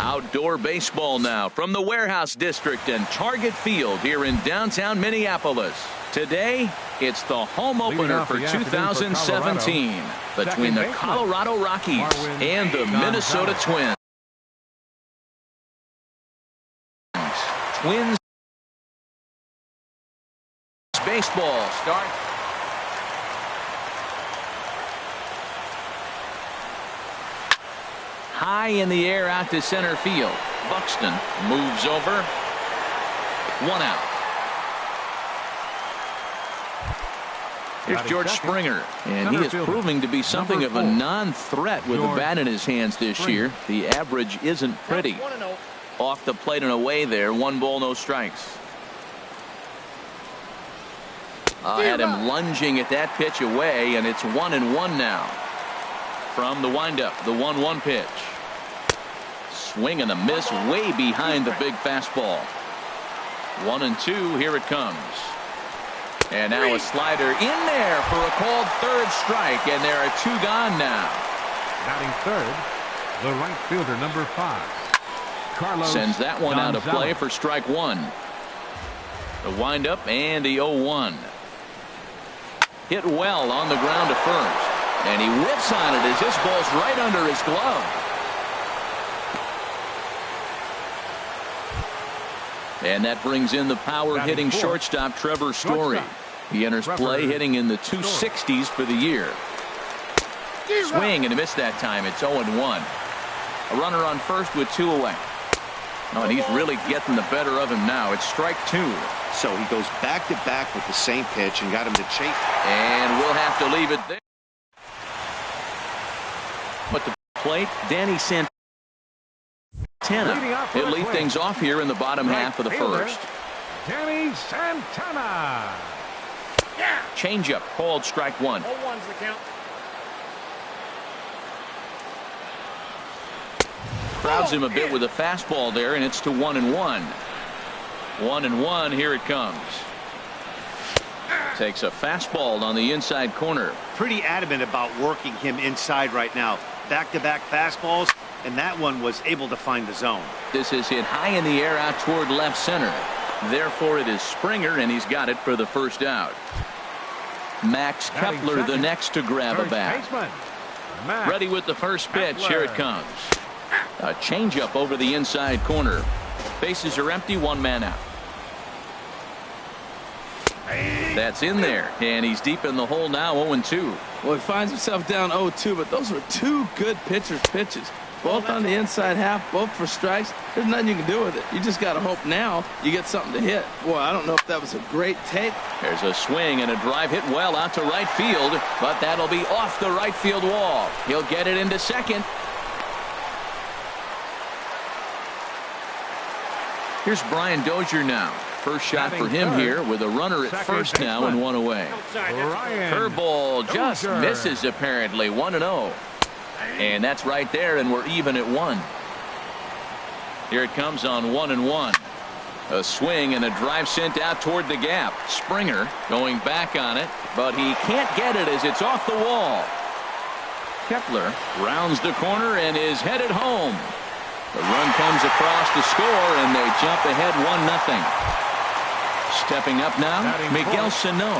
Outdoor baseball now from the Warehouse District and Target Field here in downtown Minneapolis. Today, it's the home opener for 2017 between the Colorado Rockies and the Minnesota Twins. Twins baseball starts. High in the air out to center field. Buxton moves over. 1 out. Here's George Springer, and he is proving to be something of a non-threat with the bat in his hands this year. The average isn't pretty. Off the plate and away there. 1 ball, no strikes. Had him lunging at that pitch away, and it's 1-1 now. From the windup, the 1-1 pitch. Swing and a miss way behind the big fastball. 1-2, here it comes. And now a slider in there for a called third strike, and there are 2 gone now. Batting third, the right fielder, number 5. Carlos sends that one out of play for strike 1. The windup and the 0-1. Hit well on the ground to first. And he whips on it as this ball's right under his glove. And that brings in the power-hitting shortstop Trevor Story. He enters play hitting in the 260s for the year. Swing and a miss that time. It's 0-1. A runner on first with 2 away. Oh, and he's really getting the better of him now. It's strike 2. So he goes back-to-back with the same pitch and got him to chase. And we'll have to leave it there. But the plate, Danny Santana. He'll lead things off here in the bottom half of the first. Danny Santana. Changeup called strike 1. 0-1's the count. Crowds him a bit with a fastball there, and it's to 1-1. 1-1, here it comes. Takes a fastball on the inside corner. Pretty adamant about working him inside right now. Back-to-back fastballs, and that one was able to find the zone. This is hit high in the air out toward left center. Therefore, it is Springer, and he's got it for the first out. Max Kepler, the next to grab a bat. Ready with the first pitch. Here it comes. A changeup over the inside corner. Bases are empty, 1 man out. That's in there, and he's deep in the hole now. 0-2. Well, he finds himself down 0-2, but those were 2 good pitchers' pitches. Both on the inside half, both for strikes. There's nothing you can do with it. You just got to hope now you get something to hit. Boy, I don't know if that was a great take. There's a swing and a drive hit well out to right field, but that'll be off the right field wall. He'll get it into second. Here's Brian Dozier now. First shot for him here with a runner at first now and 1 away. Curveball just misses apparently. 1-0. And that's right there, and we're even at 1. Here it comes on 1-1. A swing and a drive sent out toward the gap. Springer going back on it, but he can't get it as it's off the wall. Kepler rounds the corner and is headed home. The run comes across to score, and they jump ahead 1-0. Stepping up now, Miguel Sano.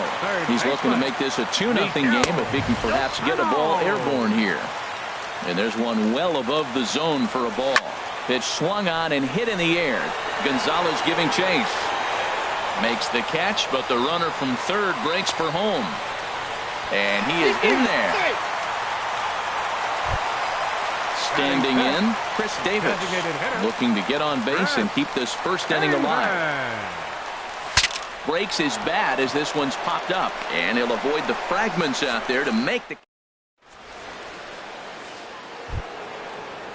He's looking to make this a 2-0 game if he can perhaps get a ball airborne here. And there's one well above the zone for a ball. Pitch swung on and hit in the air. Gonzalez giving chase. Makes the catch, but the runner from third breaks for home. And he is in there. Standing in, Chris Davis. Looking to get on base and keep this first inning alive. Breaks his bat as this one's popped up. And he'll avoid the fragments out there to make the...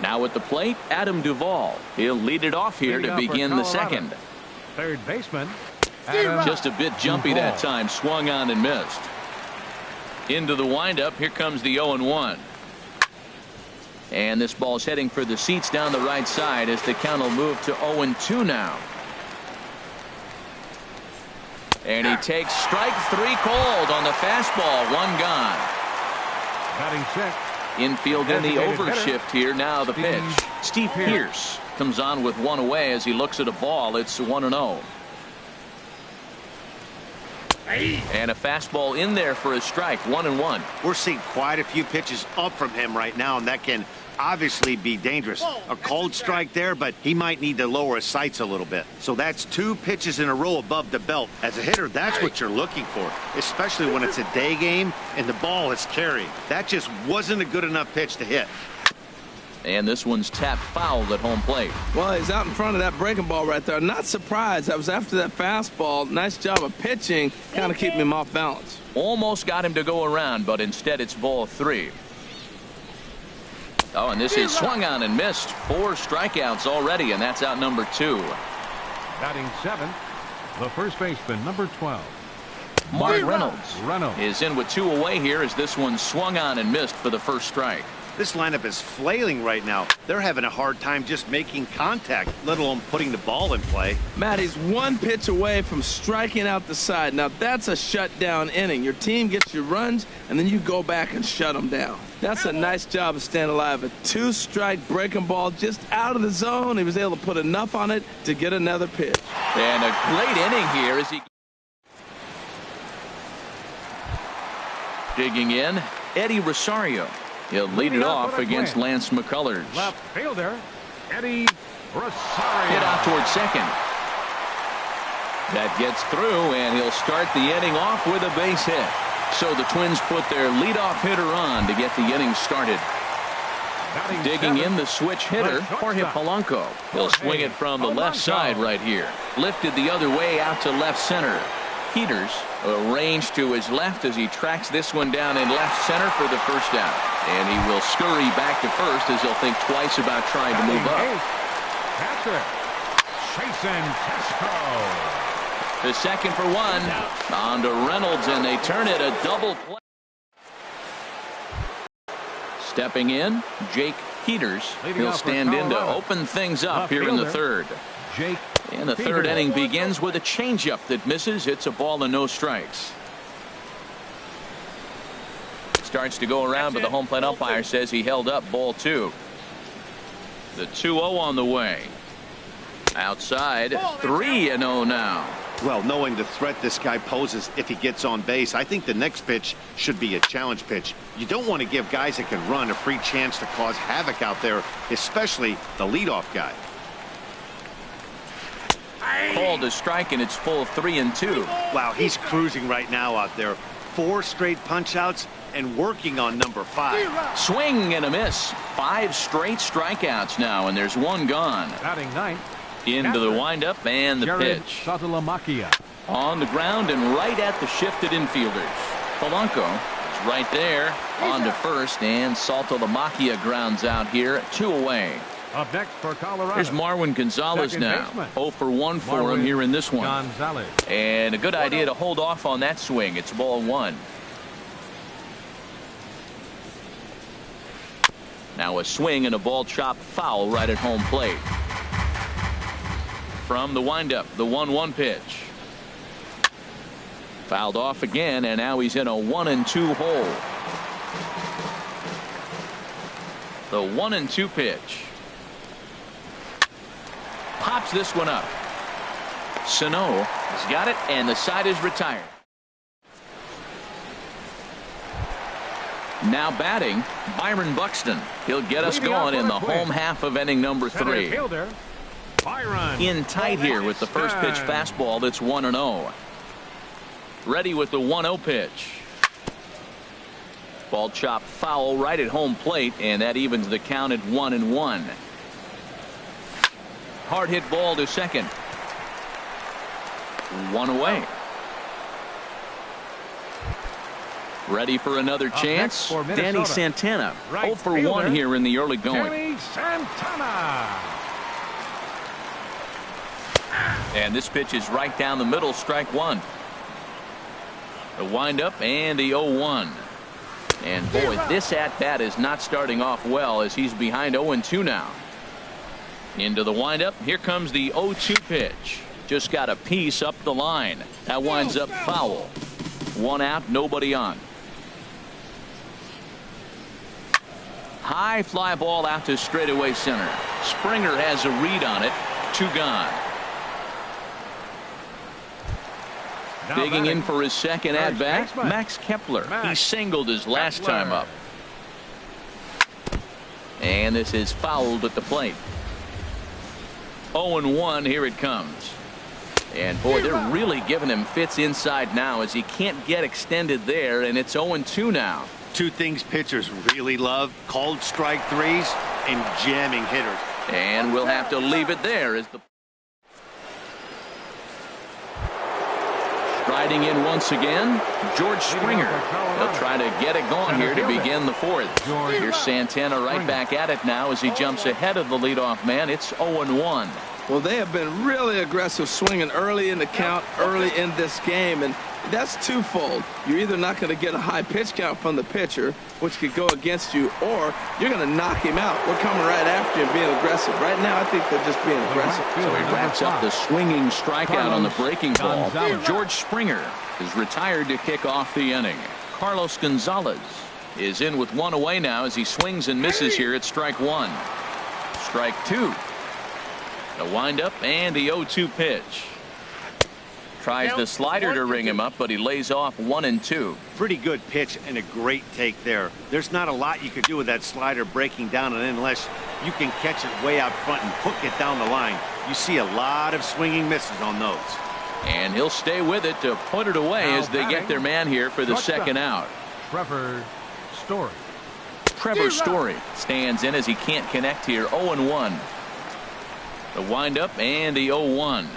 Now at the plate, Adam Duvall. He'll lead it off here to begin the second. Third baseman. Just a bit jumpy that time. Swung on and missed. Into the windup. Here comes the 0-1. And this ball's heading for the seats down the right side as the count will move to 0-2 now. And he takes strike 3 called on the fastball. 1 gone. Batting check, Infield in the overshift here. Now the pitch. Steve Pierce comes on with one away as he looks at a ball. It's 1-0. And a fastball in there for a strike. 1-1. We're seeing quite a few pitches up from him right now, and that can obviously be dangerous. A cold strike there, but he might need to lower his sights a little bit. So that's 2 pitches in a row above the belt. As a hitter, that's what you're looking for, especially when it's a day game and the ball is carrying. That just wasn't a good enough pitch to hit. And this one's tapped foul at home plate. Well, he's out in front of that breaking ball right there. Not surprised. That was after that fastball. Nice job of pitching, kind of keeping him off balance. Almost got him to go around, but instead it's ball 3. Oh, and this is swung on and missed. 4 strikeouts already, and that's out number 2. Batting 7th, the first baseman, number 12. Mark Reynolds is in with 2 away here as this one swung on and missed for the first strike. This lineup is flailing right now. They're having a hard time just making contact, let alone putting the ball in play. Matt, he's 1 pitch away from striking out the side. Now, that's a shutdown inning. Your team gets your runs, and then you go back and shut them down. That's a nice job of staying alive. A 2-strike breaking ball just out of the zone. He was able to put enough on it to get another pitch. And a great inning here as he... Digging in, Eddie Rosario. He'll lead it off against Lance McCullers. Left fielder, Eddie Rosario. Hit out toward second. That gets through, and he'll start the inning off with a base hit. So the Twins put their leadoff hitter on to get the inning started. Digging in the switch hitter, Jorge Polanco. He'll swing it from the left side right here. Lifted the other way out to left center. Peters arranged to his left as he tracks this one down in left center for the first out. And he will scurry back to first as he'll think twice about trying to move up. Patrick Jason Tesco. The second for 1. On to Reynolds, and they turn it a double play. Stepping in, Jake Peters. He'll stand in to open things up here in the third. Jake And the third inning begins with a changeup that misses. It's a ball and no strikes. Starts to go around, but the home plate umpire says he held up ball 2. The 2-0 on the way. Outside, 3-0 now. Well, knowing the threat this guy poses if he gets on base, I think the next pitch should be a challenge pitch. You don't want to give guys that can run a free chance to cause havoc out there, especially the leadoff guy. Called a strike, and it's full 3-2. Wow, he's cruising right now out there. 4 straight punch outs and working on number 5. Swing and a miss. 5 straight strikeouts now, and there's 1 gone. Batting 9th. Into the windup and the pitch. On the ground and right at the shifted infielders. Polanco is right there on to first, and Saltalamacchia grounds out here. 2 away. Up next for Colorado. Here's Marwin Gonzalez now. 0 for 1 for him here in this one. Gonzalez. And a good idea to hold off on that swing. It's ball 1. Now a swing and a ball chopped foul right at home plate. From the windup, the 1-1 pitch. Fouled off again, and now he's in a 1-2 hole. The 1-2 pitch. Pops this one up. Sano has got it, and the side is retired. Now batting, Byron Buxton. He'll get us going in the home half of inning number 3. In tight here with the first pitch fastball that's 1-0. Ready with the 1-0 pitch. Ball chopped foul right at home plate, and that evens the count at 1-1. Hard hit ball to second. 1 away. Ready for another chance. Danny Santana. 0 for 1 here in the early going. Danny Santana. And this pitch is right down the middle, strike 1. The windup and the 0-1. And boy, this at-bat is not starting off well as he's behind 0-2 now. Into the windup. Here comes the 0-2 pitch. Just got a piece up the line. That winds up foul. 1 out, nobody on. High fly ball out to straightaway center. Springer has a read on it. 2 gone. Digging in for his second at bat, Max Kepler. He singled his last time up. And this is fouled at the plate. 0-1, here it comes. And boy, they're really giving him fits inside now as he can't get extended there, and it's 0-2 now. 2 things pitchers really love: called strike threes and jamming hitters. And we'll have to leave it there as the striding in once again, George Springer. He'll try to get it going here to begin the 4th. Here's Santana right back at it now as he jumps ahead of the leadoff man. It's 0-1. Well, they have been really aggressive swinging early in the count, early in this game, and that's twofold. You're either not going to get a high pitch count from the pitcher, which could go against you, or you're going to knock him out. We're coming right after him being aggressive. Right now, I think they're just being aggressive. So he wraps up the swinging strikeout on the breaking ball. George Springer is retired to kick off the inning. Carlos Gonzalez is in with 1 away now as he swings and misses here at strike 1. Strike 2. The windup and the 0-2 pitch. Tries the slider to ring him up, but he lays off 1-2. Pretty good pitch and a great take there. There's not a lot you could do with that slider breaking down, and unless you can catch it way out front and hook it down the line, you see a lot of swinging misses on those. And he'll stay with it to put it away as they get their man here for the second out. Trevor Story. Trevor Story stands in as he can't connect here. 0-1. The windup and the 0-1.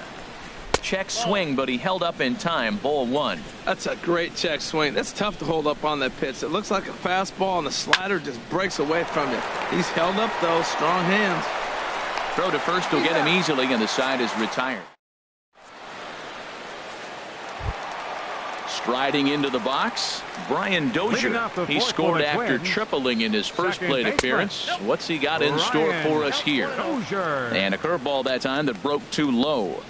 Check swing, but he held up in time. Ball 1. That's a great check swing. That's tough to hold up on that pitch. It looks like a fastball, and the slider just breaks away from you. He's held up, though. Strong hands. Throw to first will get him easily, and the side is retired. Striding into the box, Brian Dozier. He scored after tripling in his first plate appearance. What's he got in store for us here? And a curveball that time that broke too low.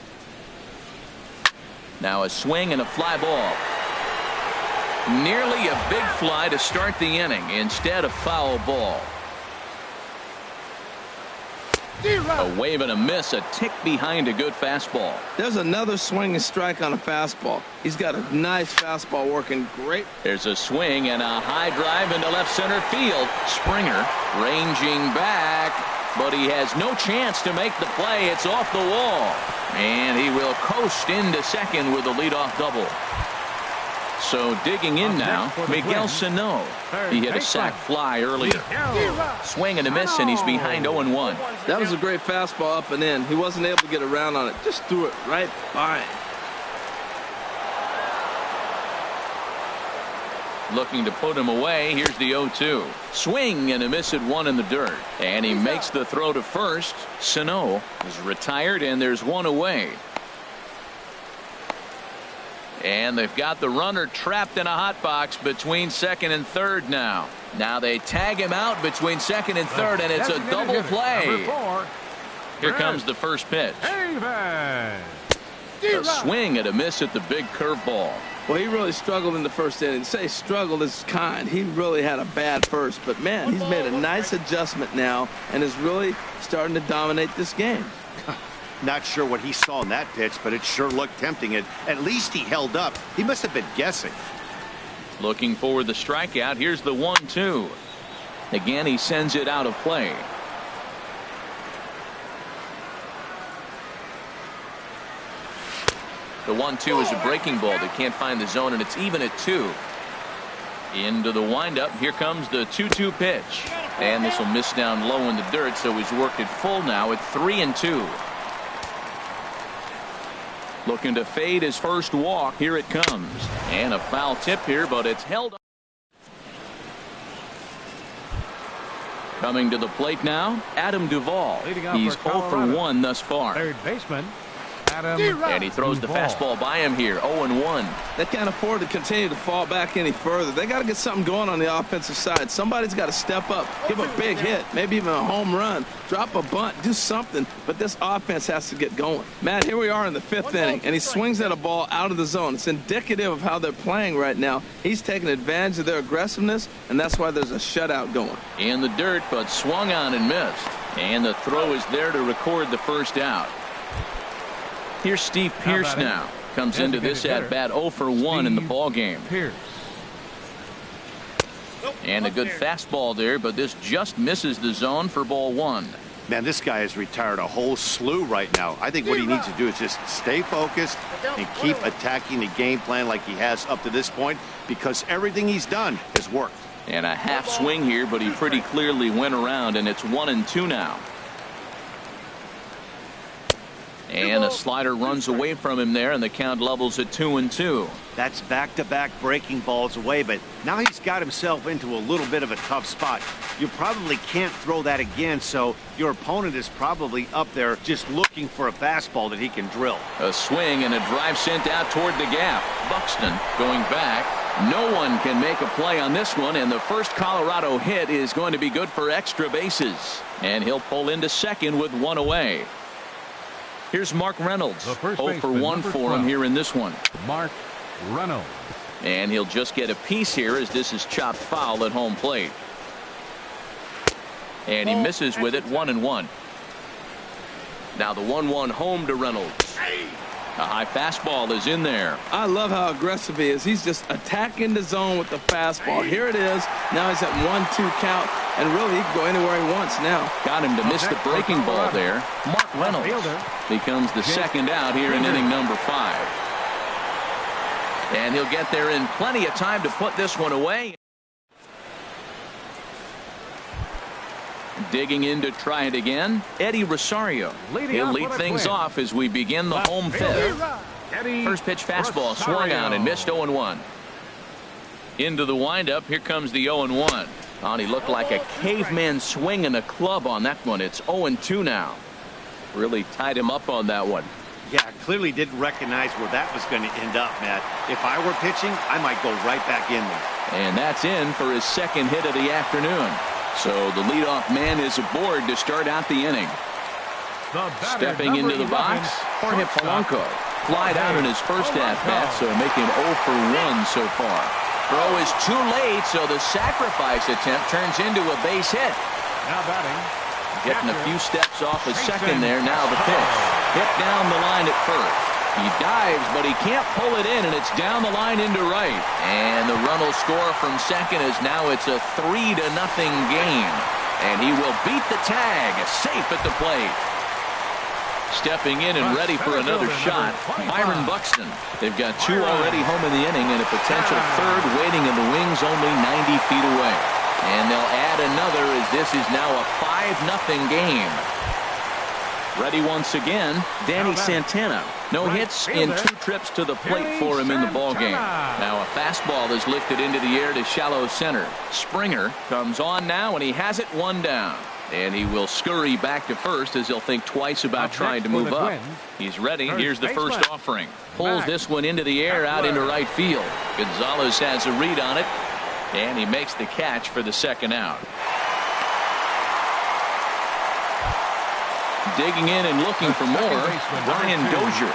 Now a swing and a fly ball. Nearly a big fly to start the inning. Instead, a foul ball. A wave and a miss, a tick behind a good fastball. There's another swinging strike on a fastball. He's got a nice fastball working great. There's a swing and a high drive into left center field. Springer ranging back, but he has no chance to make the play. It's off the wall, and he will coast into second with a leadoff double. So digging in now, Miguel Sano. He hit a sac fly earlier. Swing and a miss, and he's behind 0-1. That was a great fastball up and in. He wasn't able to get around on it. Just threw it right by him. Looking to put him away. Here's the 0-2. Swing and a miss at 1 in the dirt. And he makes the throw to first. Sano is retired, and there's 1 away. And they've got the runner trapped in a hot box between second and third now. Now they tag him out between second and third, and it's a double play. Here comes the first pitch. A swing and a miss at the big curveball. Well, he really struggled in the first inning. To say struggled is kind. He really had a bad first. But, man, he's made a nice adjustment now and is really starting to dominate this game. Not sure what he saw in that pitch, but it sure looked tempting. At least he held up. He must have been guessing. Looking for the strikeout. Here's the 1-2. Again, he sends it out of play. The 1-2 is a breaking ball that can't find the zone, and it's even at 2. Into the windup. Here comes the 2-2 pitch. And this will miss down low in the dirt, so he's worked it full now at 3-2. Looking to fade his first walk. Here it comes. And a foul tip here, but it's held up. Coming to the plate now, Adam Duvall. He's 0 for 1 thus far. Third baseman, And he throws the fastball by him here, 0-1. They can't afford to continue to fall back any further. They got to get something going on the offensive side. Somebody's got to step up, give a big hit, maybe even a home run, drop a bunt, do something. But this offense has to get going. Matt, here we are in the 5th inning, and he swings at a ball out of the zone. It's indicative of how they're playing right now. He's taking advantage of their aggressiveness, and that's why there's a shutout going. In the dirt, but swung on and missed. And the throw is there to record the first out. Here's Steve Pierce now. Comes into this at-bat 0-for-1 in the ball game. And a good fastball there, but this just misses the zone for ball 1. Man, this guy has retired a whole slew right now. I think what he needs to do is just stay focused and keep attacking the game plan like he has up to this point, because everything he's done has worked. And a half swing here, but he pretty clearly went around, and it's 1-2 now. And a slider runs away from him there, and the count levels at 2-2. That's back-to-back breaking balls away, but now he's got himself into a little bit of a tough spot. You probably can't throw that again, so your opponent is probably up there just looking for a fastball that he can drill. A swing and a drive sent out toward the gap. Buxton going back. No one can make a play on this one, and the first Colorado hit is going to be good for extra bases. And he'll pull into second with one away. Here's Mark Reynolds. 0-for-1 for him here in this one. Mark Reynolds. And he'll just get a piece here as this is chopped foul at home plate. And he misses with it, 1-1. Now the 1-1 home to Reynolds. A high fastball is in there. I love how aggressive he is. He's just attacking the zone with the fastball. Here it is. Now he's at 1-2 count, and really he can go anywhere he wants now. Got him to miss the breaking ball there. Mark Reynolds becomes the second out here in inning number 5. And he'll get there in plenty of time to put this one away. Digging in to try it again, Eddie Rosario. He'll lead things off as we begin the home 5th. First pitch fastball swung on and missed, 0-1. Into the windup, here comes the 0-1. Oh, he looked like a caveman swinging a club on that one. It's 0-2 now. Really tied him up on that one. Yeah, clearly didn't recognize where that was going to end up, Matt. If I were pitching, I might go right back in there. And that's in for his second hit of the afternoon. So the leadoff man is aboard to start out the inning. Stepping into the box, Jorge Polanco. Flied out in his first at-bat, so making 0-for-1 so far. Throw is too late, so the sacrifice attempt turns into a base hit. Now batting. Getting a few steps off a second there. Now the pitch. Hit down the line at first. He dives, but he can't pull it in, and it's down the line into right. And the run will score from second as now it's a 3-0 game. And he will beat the tag, safe at the plate. Stepping in and ready for another shot, Byron Buxton. They've got 2 already home in the inning and a potential third waiting in the wings only 90 feet away. And they'll add another as this is now a 5-0 game. Ready once again, Danny Santana. No hits in 2 trips to the plate for him in the ballgame. Now a fastball is lifted into the air to shallow center. Springer comes on now, and he has it 1 down. And he will scurry back to first as he'll think twice about trying to move up. He's ready. Here's the first offering. Pulls this one into the air out into right field. Gonzalez has a read on it, and he makes the catch for the second out. Digging in and looking for more, Brian Dozier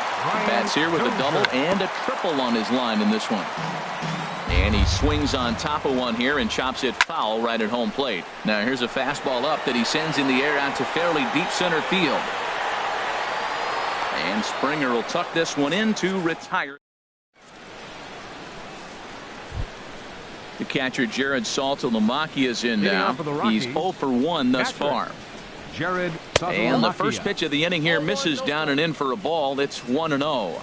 bats here with a double and a triple on his line in this one. And he swings on top of one here and chops it foul right at home plate. Now here's a fastball up that he sends in the air out to fairly deep center field. And Springer will tuck this one in to retire. The catcher Jared Saltalamacchia is in now. He's 0-for-1 thus far. Jared and the first pitch of the inning here misses down and in for a ball. It's 1-0.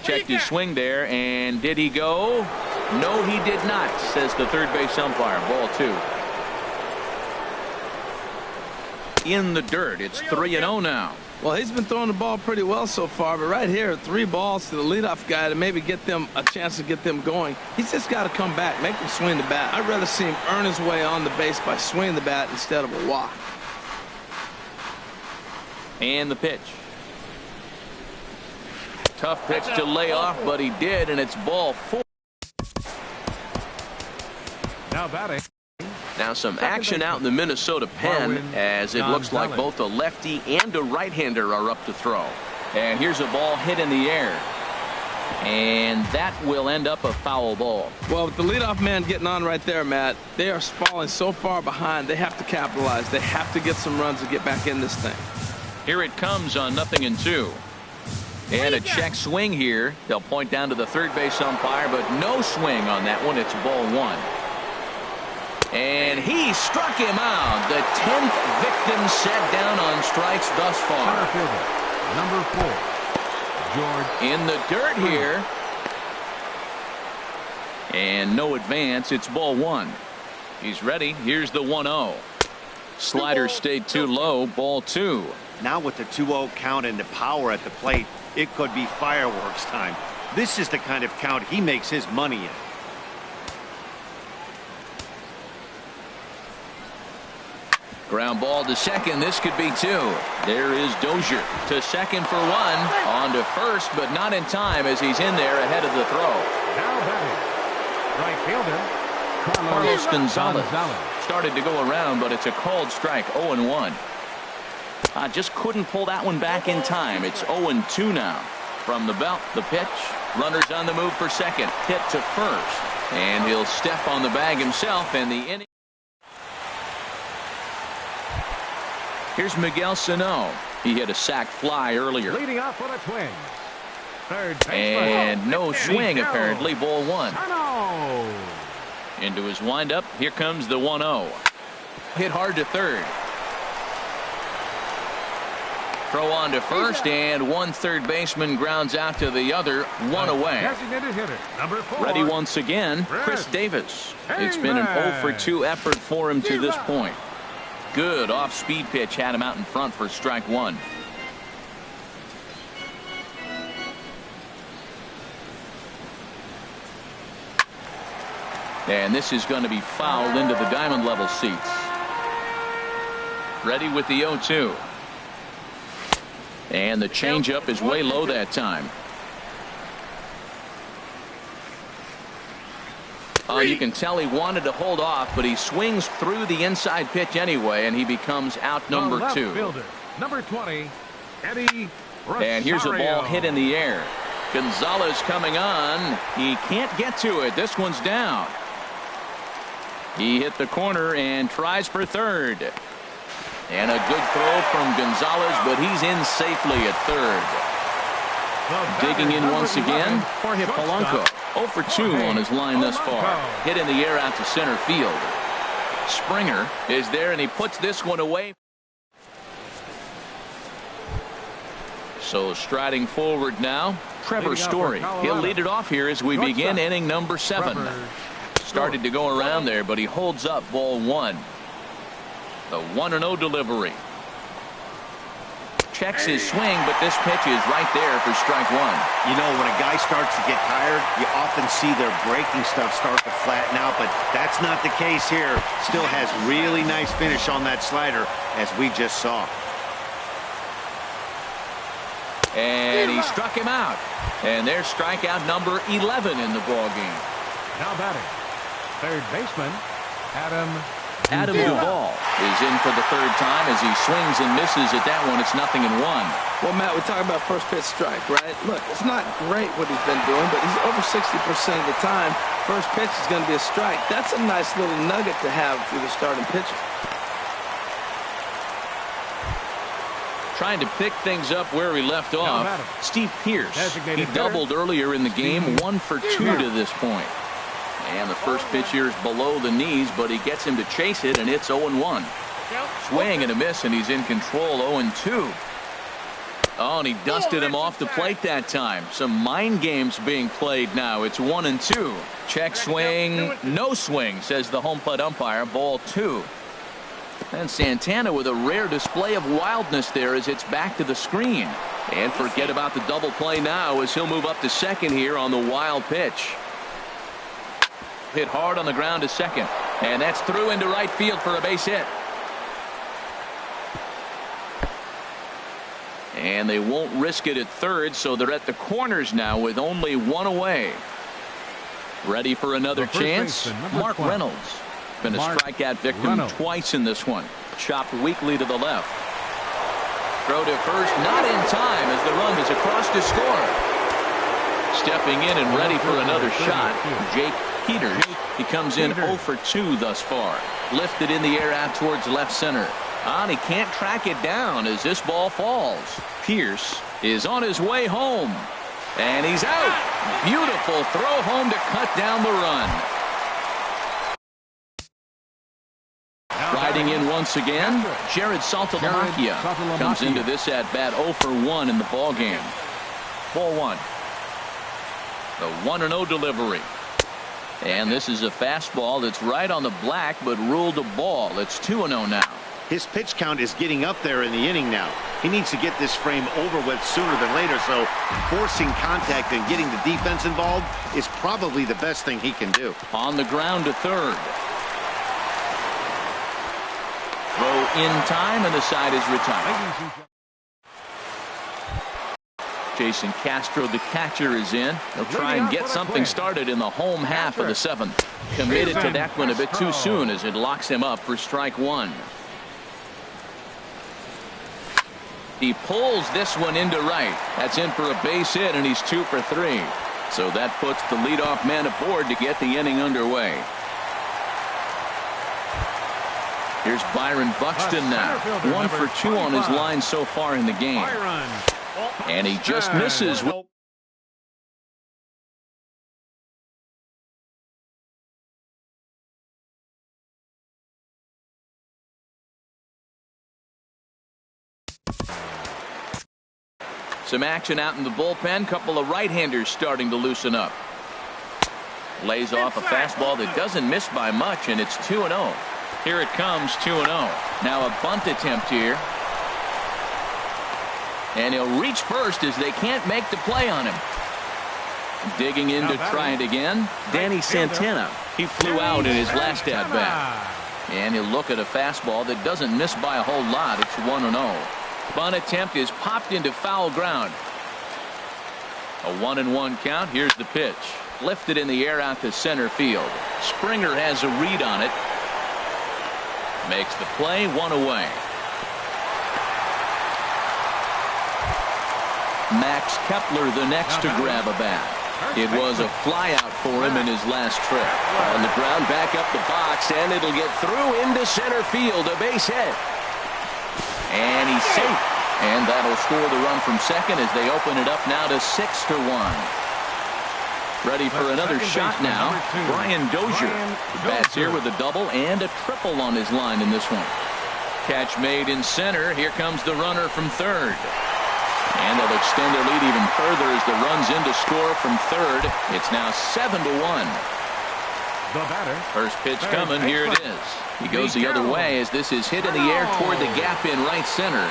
Checked his swing there, and did he go? No, he did not, says the third base umpire. Ball 2. In the dirt. It's 3-0 now. Well, he's been throwing the ball pretty well so far, but right here, 3 balls to the leadoff guy to maybe get them a chance to get them going. He's just got to come back, make him swing the bat. I'd rather see him earn his way on the base by swinging the bat instead of a walk. And the pitch. Tough pitch to lay off, but he did, and it's ball 4. Now batting. Now some action out in the Minnesota pen, as it looks like both a lefty and a right-hander are up to throw. And here's a ball hit in the air. And that will end up a foul ball. Well, with the leadoff man getting on right there, Matt, they are falling so far behind. They have to capitalize. They have to get some runs to get back in this thing. Here it comes on 0-2. And a check swing here. They'll point down to the third base umpire, but no swing on that one. It's ball 1. And he struck him out. The 10th victim set down on strikes thus far. Center fielder, number 4. George. In the dirt here. And no advance. It's ball 1. He's ready. Here's the 1-0. Slider stayed too low. Ball 2. Now with the 2-0 count and the power at the plate, it could be fireworks time. This is the kind of count he makes his money in. Ground ball to second. This could be 2. There is Dozier to second for 1. On to first, but not in time as he's in there ahead of the throw. Now batting. Right fielder, Carlos Gonzalez started to go around, but it's a called strike. 0-1. Just couldn't pull that one back in time. It's 0-2 now. From the belt, the pitch. Runners on the move for second. Hit to first. And he'll step on the bag himself, and the inning. Here's Miguel Sano. He hit a sac fly earlier. leading off for the Twins. Third baseman. And no swing, apparently. Ball 1. Sano. Into his windup. Here comes the 1-0. Hit hard to third. Throw on to first, and one third baseman grounds out to the other. 1 away. Designated hitter, number 4. Ready once again, Chris Davis. It's been an 0-for-2 effort for him to this point. Good off-speed pitch had him out in front for strike 1. And this is going to be fouled into the diamond level seats. Ready with the 0-2. And the changeup is way low that time. You can tell he wanted to hold off, but he swings through the inside pitch anyway, and he becomes out number 2. Fielder, number 20, Eddie Rosario. And here's a ball hit in the air. Gonzalez coming on. He can't get to it. This one's down. He hit the corner and tries for third. And a good throw from Gonzalez, but he's in safely at third. Digging in once again, Jorge Polanco. 0-for-2 on his line thus far. Hit in the air out to center field. Springer is there, and he puts this one away. So striding forward now, Trevor Story. He'll lead it off here as we begin inning number 7. Started to go around there, but he holds up ball 1. The 1-0 delivery. Checks his swing, but this pitch is right there for strike 1. You know, when a guy starts to get tired, you often see their breaking stuff start to flatten out, but that's not the case here. Still has really nice finish on that slider, as we just saw. And he struck him out. And there's strikeout number 11 in the ballgame. Now batting, third baseman, Adam Duvall is in for the third time as he swings and misses at that one. It's 0-1. Well, Matt, we're talking about first pitch strike, right? Look, it's not great what he's been doing, but he's over 60% of the time. First pitch is going to be a strike. That's a nice little nugget to have through the starting pitcher. Trying to pick things up where he left off. Steve Pearce. He doubled earlier in the game. 1 for 2 to this point. And the first pitch here is below the knees, but he gets him to chase it, and it's 0-1. Swing and a miss, and he's in control. 0-2. Oh, and he dusted him off the plate that time. Some mind games being played now. It's 1-2. Check swing, no swing, says the home plate umpire. Ball 2. And Santana with a rare display of wildness there as it's back to the screen. And forget about the double play now as he'll move up to second here on the wild pitch. Hit hard on the ground to second. And that's through into right field for a base hit. And they won't risk it at third, so they're at the corners now with only one away. Ready for another chance? Mark Reynolds. Been a strikeout victim twice in this one. Chopped weakly to the left. Throw to first, not in time as the run is across to score. Stepping in and ready for another shot, Jake Peters. He comes in 0 for 2 thus far. Lifted in the air out towards left center. And he can't track it down as this ball falls. Pierce is on his way home. And he's out. Beautiful throw home to cut down the run. Riding in once again, Jared Saltalamacchia comes into this at bat 0 for 1 in the ball game. Ball 1. The 1-0 delivery. And this is a fastball that's right on the black but ruled a ball. It's 2-0 now. His pitch count is getting up there in the inning now. He needs to get this frame over with sooner than later, so forcing contact and getting the defense involved is probably the best thing he can do. On the ground to third. Throw in time, and the side is retired. Jason Castro, the catcher, is in. He'll try and get something started in the home half of the 7th. Committed to that one a bit too soon as it locks him up for strike 1. He pulls this one into right. That's in for a base hit, and he's 2 for 3. So that puts the leadoff man aboard to get the inning underway. Here's Byron Buxton now. 1 for 2 on his line so far in the game. And he just misses. Some action out in the bullpen. Couple of right-handers starting to loosen up. Lays off a fastball that doesn't miss by much, and it's 2-0. Here it comes, 2-0. Now a bunt attempt here. And he'll reach first as they can't make the play on him. Digging in to try it again, Danny Santana. He flew out in his last at-bat. And he'll look at a fastball that doesn't miss by a whole lot. It's 1-0. Bunt attempt is popped into foul ground. A 1-1 count. Here's the pitch. Lifted in the air out to center field. Springer has a read on it. Makes the play, 1 away. Max Kepler the next to grab a bat. It was a flyout for him in his last trip. On the ground, back up the box, and it'll get through into center field. A base hit. And he's safe. And that'll score the run from second as they open it up now to 6-1. Ready for another shot now. Brian Dozier bats here with a double and a triple on his line in this one. Catch made in center. Here comes the runner from third. And they'll extend their lead even further as the run's in to score from third. It's now 7-1. The batter. First pitch coming. Here it is. He goes the other way as this is hit in the air toward the gap in right center.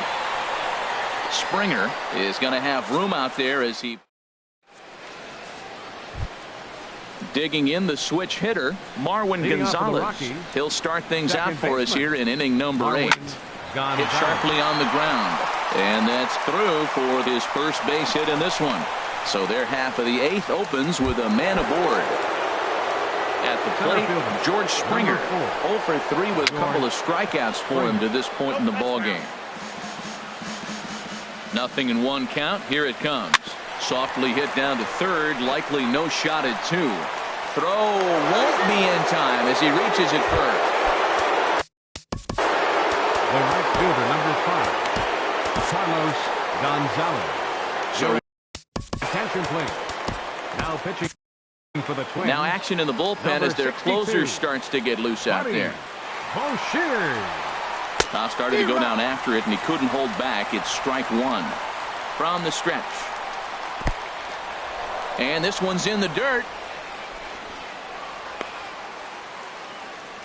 Springer is going to have room out there as he digging in the switch hitter, Marwin Gonzalez. He'll start things out for us here in inning number 8. Hit sharply on the ground. And that's through for his first base hit in this one. So their half of the 8th opens with a man aboard. At the plate, George Springer. 0 for 3 with a couple of strikeouts for him to this point in the ballgame. 0-1 count. Here it comes. Softly hit down to third. Likely no shot at 2. Throw won't be in time as he reaches it first. The right fielder, number 5. Carlos Gonzalez. So attention, please. Now pitching for the Twins. Now action in the bullpen as their closer starts to get loose out there. Boucher. Now started to go down after it, and he couldn't hold back. It's strike 1 from the stretch. And this one's in the dirt.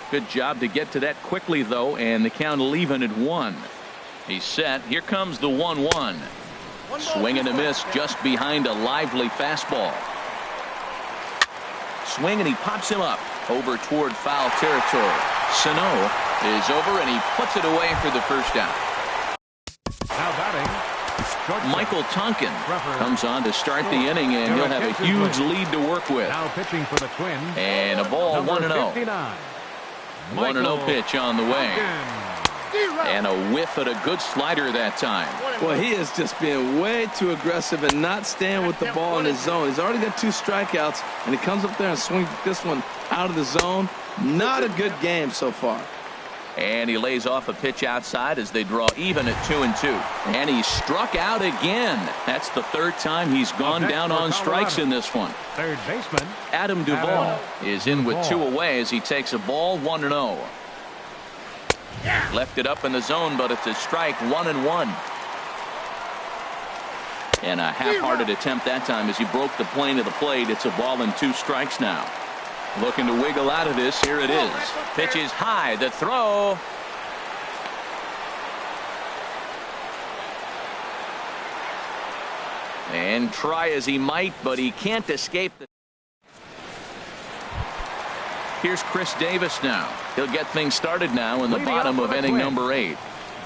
Good job to get to that quickly, though, and the count will even at 1. He's set. Here comes the 1-1. Swing and a miss just behind a lively fastball. Swing, and he pops him up over toward foul territory. Sano is over, and he puts it away for the first out. Now batting, Michael Tonkin comes on to start the inning, and he'll have a huge lead to work with. Now pitching for the Twins. And a ball, 1-0. 1-0 pitch on the way. And a whiff at a good slider that time. Well, he is just being way too aggressive and not staying with the ball in his zone. He's already got 2 strikeouts, and he comes up there and swings this one out of the zone. Not a good game so far. And he lays off a pitch outside as they draw even at 2-2. And he struck out again. That's the 3rd time he's gone down on strikes in this one. Third baseman Adam Duvall is in with 2 away as he takes a ball, 1-0. Left it up in the zone, but it's a strike, 1-1. And a half-hearted attempt that time as he broke the plane of the plate. It's a ball and 2 strikes now. Looking to wiggle out of this. Here it is. Pitch is high. The throw. And try as he might, but he can't escape the. Here's Chris Davis now. He'll get things started now in the bottom of inning number 8.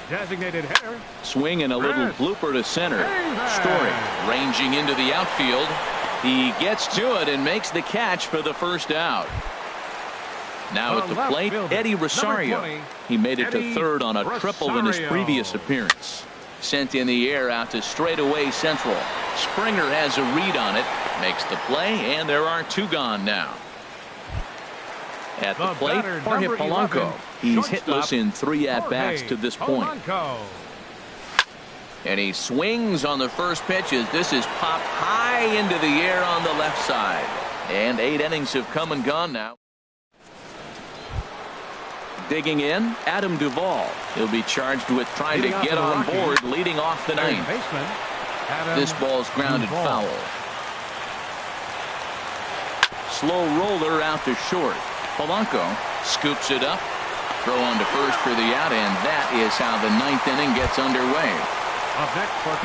Designated hitter. Swing and a little blooper to center. Story ranging into the outfield. He gets to it and makes the catch for the first out. Now at the plate, Eddie Rosario. He made it to third on a triple in his previous appearance. Sent in the air out to straightaway central. Springer has a read on it. Makes the play, and there are 2 gone now. At the plate, Jorge Polanco. He's hitless in 3 at-bats to this point. And he swings on the first pitch as this is popped high into the air on the left side. And 8 innings have come and gone now. Digging in, Adam Duvall. He'll be charged with trying to get on board, leading off the 9th. This ball's grounded foul. Slow roller out to short. Polanco scoops it up. Throw on to first for the out, and that is how the 9th inning gets underway.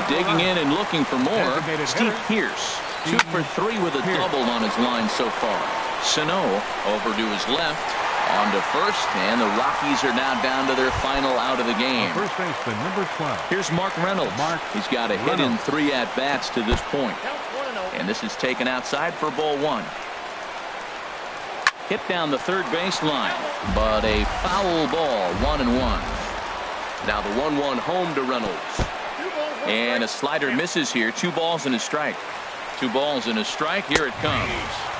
Digging in and looking for more, Steve Pearce. 2 for 3 with a double on his line so far. Sano over to his left, on to first, and the Rockies are now down to their final out of the game. First baseman, number 12. Here's Mark Reynolds. He's got a hit in 3 at-bats to this point. And this is taken outside for ball 1. Hit down the third baseline, but a foul ball, 1-1. Now the 1-1 home to Reynolds. And a slider misses here. 2 balls and a strike. 2 balls and a strike. Here it comes.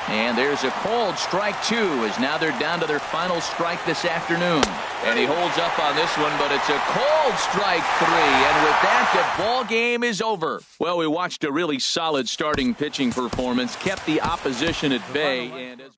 And there's a called strike 2 as now they're down to their final strike this afternoon. And he holds up on this one, but it's a called strike 3. And with that, the ball game is over. Well, we watched a really solid starting pitching performance, kept the opposition at bay, and as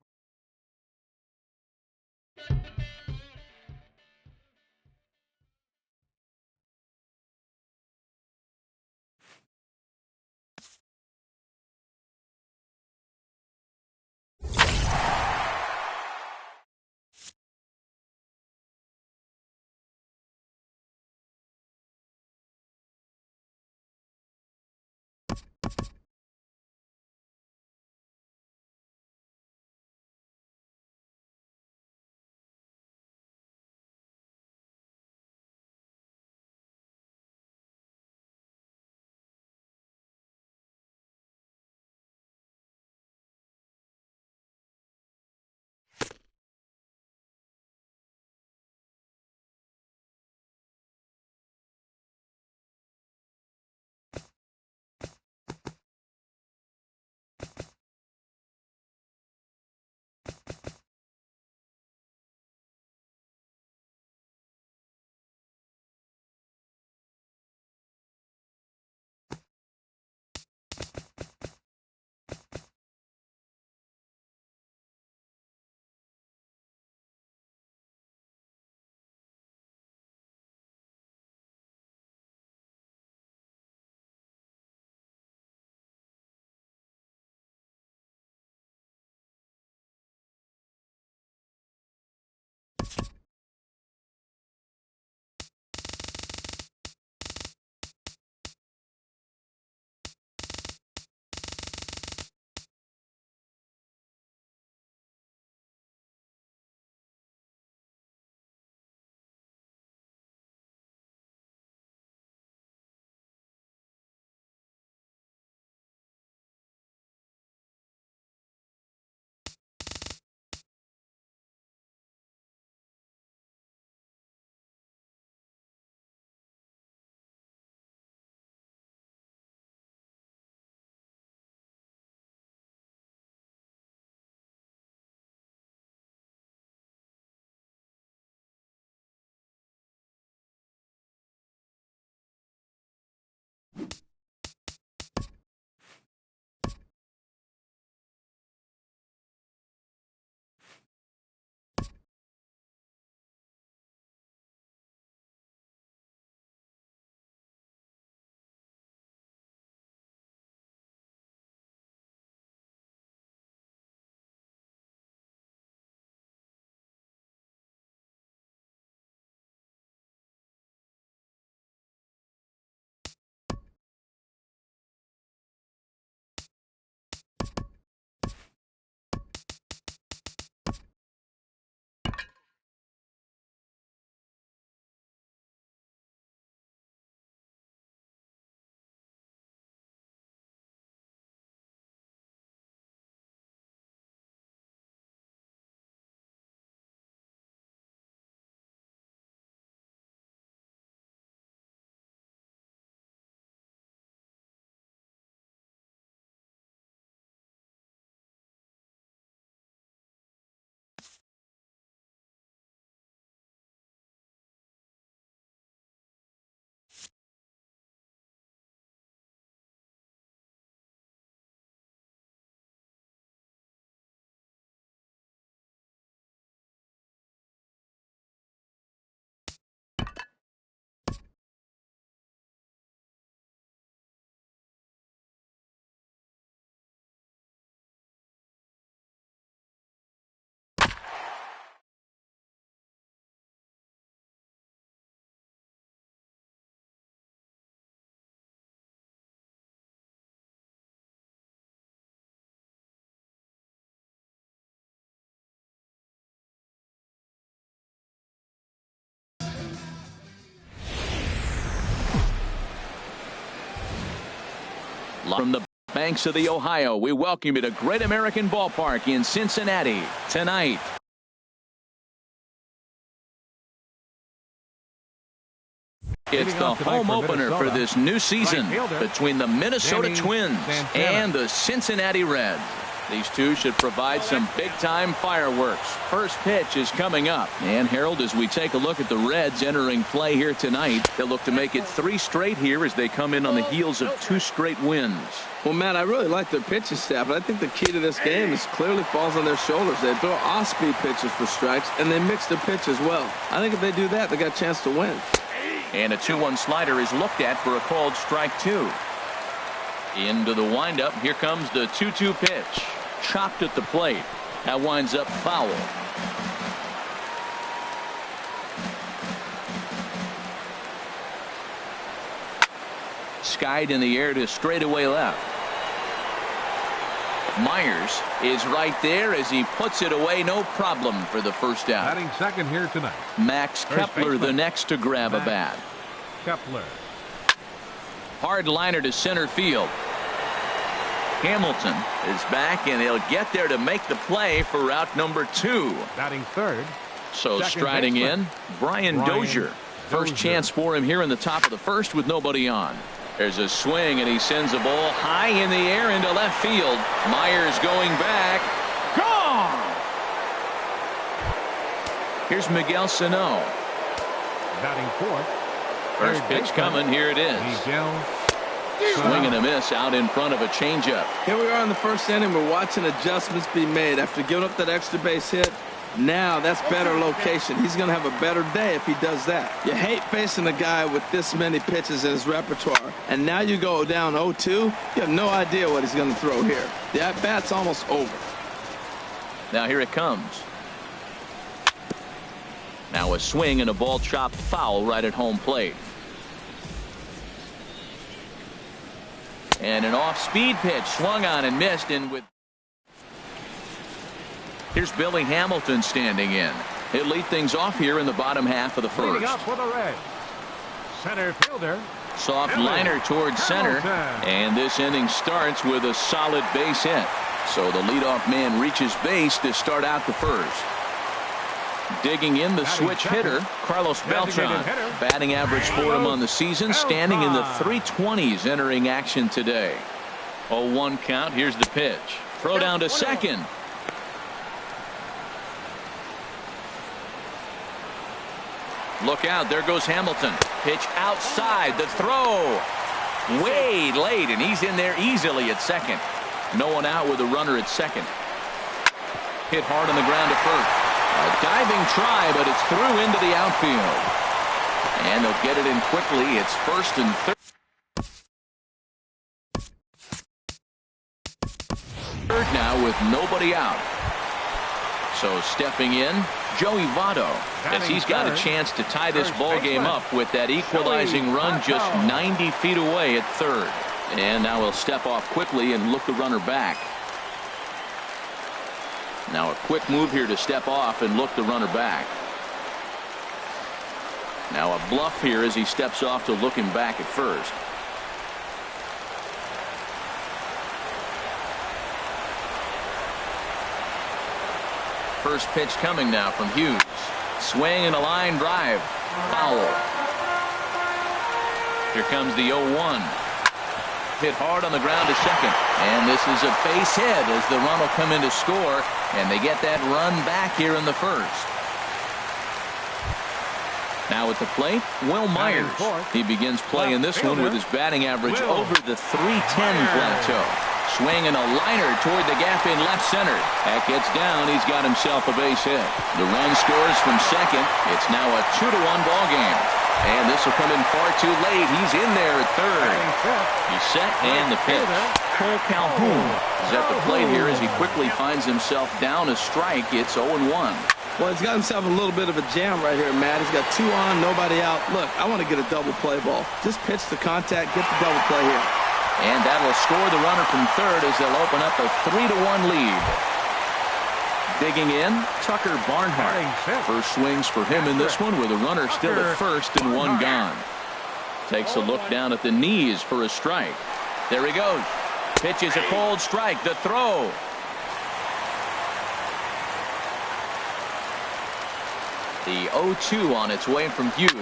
From the banks of the Ohio, we welcome you to Great American Ballpark in Cincinnati tonight. It's the home opener for this new season between the Minnesota Twins and the Cincinnati Reds. These two should provide some big-time fireworks. First pitch is coming up. And, Harold, as we take a look at the Reds entering play here tonight, they'll look to make it 3 straight here as they come in on the heels of 2 straight wins. Well, Matt, I really like their pitching staff, but I think the key to this game is clearly falls on their shoulders. They throw off-speed pitches for strikes, and they mix their pitch as well. I think if they do that, they got a chance to win. And a 2-1 slider is looked at for a called strike 2. Into the windup. Here comes the 2-2 pitch. Chopped at the plate. That winds up foul. Skied in the air to straightaway left. Myers is right there as he puts it away. No problem for the first out. Batting second here tonight. Max Kepler the next to grab a bat. Kepler. Hard liner to center field. Hamilton is back, and he'll get there to make the play for route number 2. Batting third. So striding in, Brian Dozier. First chance for him here in the top of the first with nobody on. There's a swing, and he sends a ball high in the air into left field. Myers going back. Gone! Here's Miguel Sano. Batting fourth. First pitch coming. Here it is. Swing and a miss out in front of a changeup. Here we are in the first inning. We're watching adjustments be made after giving up that extra base hit. Now that's better location. He's going to have a better day if he does that. You hate facing a guy with this many pitches in his repertoire. And now you go down 0-2. You have no idea what he's going to throw here. The at-bat's almost over. Now here it comes. Now a swing and a ball chopped foul right at home plate. And an off-speed pitch swung on and missed. And with here's Billy Hamilton standing in. He'll lead things off here in the bottom half of the first. Up for the Reds. Center fielder. Soft liner towards center. And this inning starts with a solid base hit. So the leadoff man reaches base to start out the first. Digging in the switch hitter, Carlos Beltran. Batting average for him on the season, standing in the 320s entering action today. 0-1 count. Here's the pitch. Throw down to second. Look out. There goes Hamilton. Pitch outside. The throw. Way late, and he's in there easily at second. No one out with a runner at second. Hit hard on the ground to first. A diving try, but it's through into the outfield. And they'll get it in quickly. It's first and third now with nobody out. So stepping in, Joey Votto, as he's got a chance to tie this ball game up with that equalizing run just 90 feet away at third. And now he'll step off quickly and look the runner back. Now a quick move here to step off and look the runner back. Now a bluff here as he steps off to look him back at first. First pitch coming now from Hughes. Swing and a line drive. Foul. Here comes the 0-1. Hit hard on the ground to second. And this is a base hit as the run will come in to score. And they get that run back here in the first. Now at the plate, Will Myers. He begins playing this one with his batting average over the 310 plateau. Swing and a liner toward the gap in left center. That gets down. He's got himself a base hit. The run scores from second. It's now a 2-1 ball game. And this will come in far too late. He's in there at third. He's set and the pitch. Cole Calhoun is at the plate here as he quickly finds himself down a strike. It's 0-1. Well, he's got himself a little bit of a jam right here, Matt. He's got 2 on, nobody out. Look, I want to get a double play ball. Just pitch the contact, get the double play here. And that will score the runner from third as they'll open up a 3-1 lead. Digging in, Tucker Barnhart. First swings for him in this one with a runner still at first and one gone. Takes a look down at the knees for a strike. There he goes. Pitch is a cold strike. The throw. The 0-2 on its way from Hughes.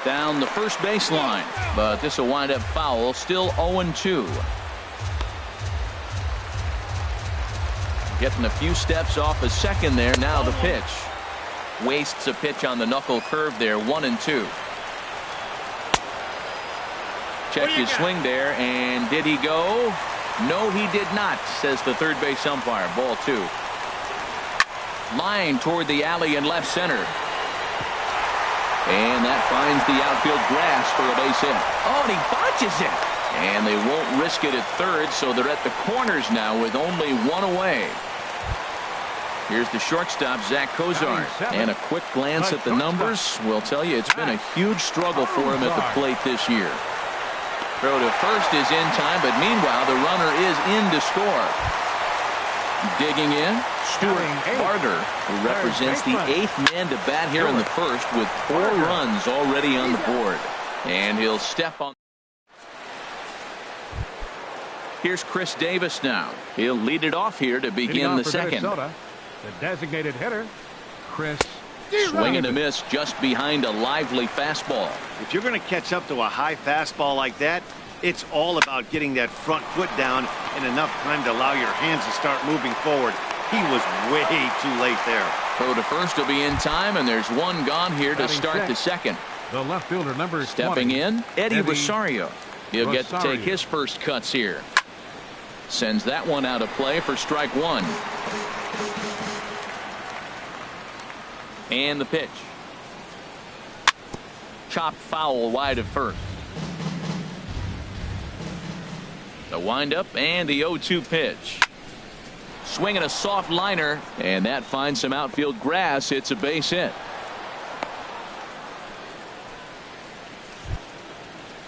Down the first baseline. But this will wind up foul. Still 0-2. Getting a few steps off a second there. Now the pitch. Wastes a pitch on the knuckle curve there. 1-2. Check his swing there. And did he go? No, he did not, says the third base umpire. Ball 2. Line toward the alley in left center. And that finds the outfield grass for a base hit. Oh, and he botches it. And they won't risk it at third, so they're at the corners now with only one away. Here's the shortstop, Zach Kozar. And a quick glance at the numbers will tell you it's been a huge struggle for him at the plate this year. Throw to first is in time, but meanwhile the runner is in to score. Digging in, Stuart Barger, who represents the 8th man to bat here in the first with 4 runs already on the board. And he'll step on. Here's Chris Davis now. He'll lead it off here to begin the second. The designated hitter, Chris. Swing and a miss just behind a lively fastball. If you're going to catch up to a high fastball like that, it's all about getting that front foot down in enough time to allow your hands to start moving forward. He was way too late there. Throw to first will be in time, and there's one gone here to start the second. The left fielder, number Stepping 20, in, Eddie Rosario. He'll get to Rosario. take his first cuts here. Sends that one out of play for strike 1. And the pitch. Chopped foul wide of first. The windup and the 0-2 pitch. Swinging a soft liner, and that finds some outfield grass. It's a base hit.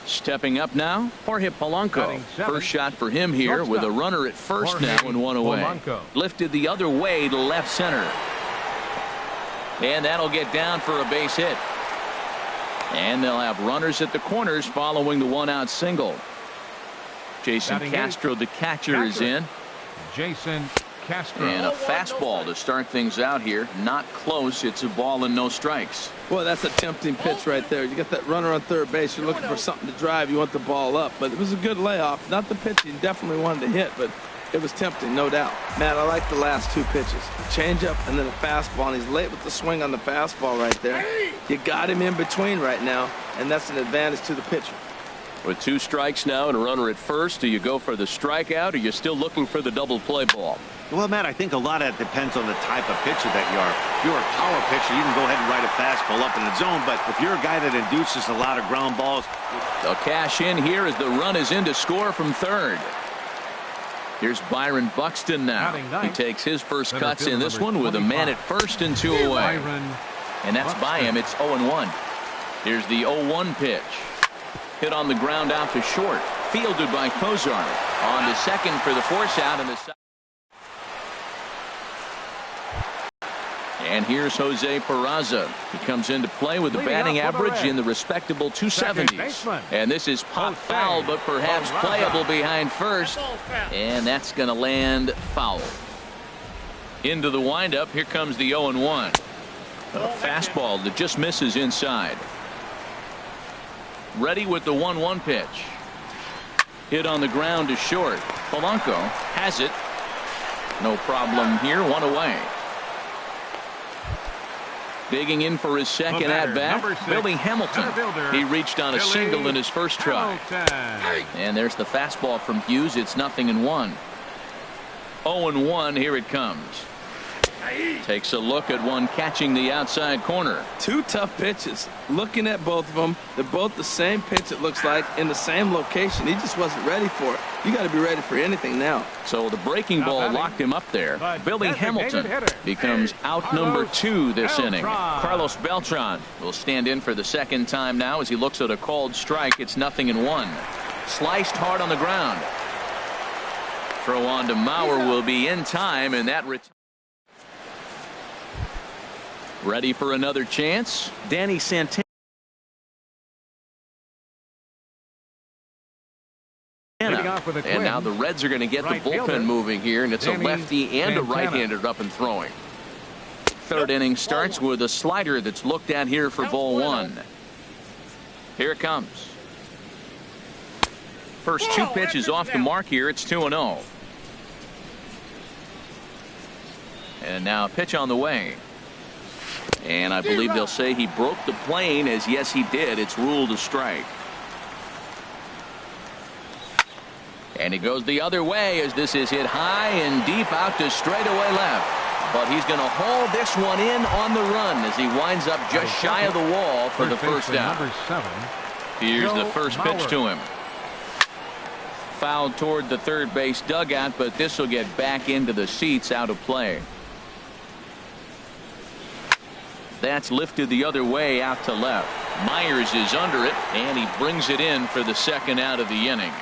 Stepping up now, Jorge Polanco. First shot for him here with a runner at first now and one away. Lifted the other way to left center. And that'll get down for a base hit. And they'll have runners at the corners following the 1-out single. Jason Castro, the catcher, is in. Jason Castro. And a fastball to start things out here. Not close. It's a ball and no strikes. Boy, that's a tempting pitch right there. You got that runner on third base. You're looking for something to drive. You want the ball up. But it was a good layoff. Not the pitch he definitely wanted to hit, but it was tempting, no doubt. Matt, I like the last 2 pitches. Change-up and then a fastball, and he's late with the swing on the fastball right there. You got him in between right now, and that's an advantage to the pitcher. With 2 strikes now and a runner at first, do you go for the strikeout, or you're still looking for the double play ball? Well, Matt, I think a lot of that depends on the type of pitcher that you are. If you're a power pitcher, you can go ahead and ride a fastball up in the zone, but if you're a guy that induces a lot of ground balls. They'll cash in here as the run is in to score from third. Here's Byron Buxton now. He takes his first cuts in this one with a man at first and 2 away. And that's by him. It's 0-1. Here's the 0-1 pitch. Hit on the ground out to short. Fielded by Kozar. On to second for the force out in the side. And here's Jose Peraza. He comes into play with a batting average in the respectable 270s. And this is pop foul, but perhaps playable behind first. And that's going to land foul. Into the windup. Here comes the 0-1. A fastball that just misses inside. Ready with the 1-1 pitch. Hit on the ground to short. Polanco has it. No problem here. 1 away. Digging in for his second at-bat, Billy Hamilton. He reached on a single in his first try. And there's the fastball from Hughes. It's 0-1. 0-1. Here it comes. Takes a look at one catching the outside corner. 2 tough pitches. Looking at both of them, they're both the same pitch, it looks like, in the same location. He just wasn't ready for it. You got to be ready for anything now. So the breaking ball locked him up there. Billy Hamilton becomes out number 2 this inning. Carlos Beltran will stand in for the second time now as he looks at a called strike. It's 0-1. Sliced hard on the ground. Throw on to Mauer will be in time, and that ready for another chance. Danny Santana. off with a And now the Reds are going to get the bullpen moving here, and it's a lefty and a right-hander up and throwing. Third inning starts with a slider that's looked at here for ball one. Here it comes. First two pitches off the mark here. It's 2-0. And now a pitch on the way. And I believe they'll say he broke the plane, as yes he did. It's ruled a strike. And he goes the other way as this is hit high and deep out to straightaway left. But he's going to haul this one in on the run as he winds up just shy of the wall for the first down. Here's the first pitch to him. Fouled toward the third base dugout, but this will get back into the seats, out of play. That's lifted the other way out to left. Myers is under it, and he brings it in for the second out of the inning.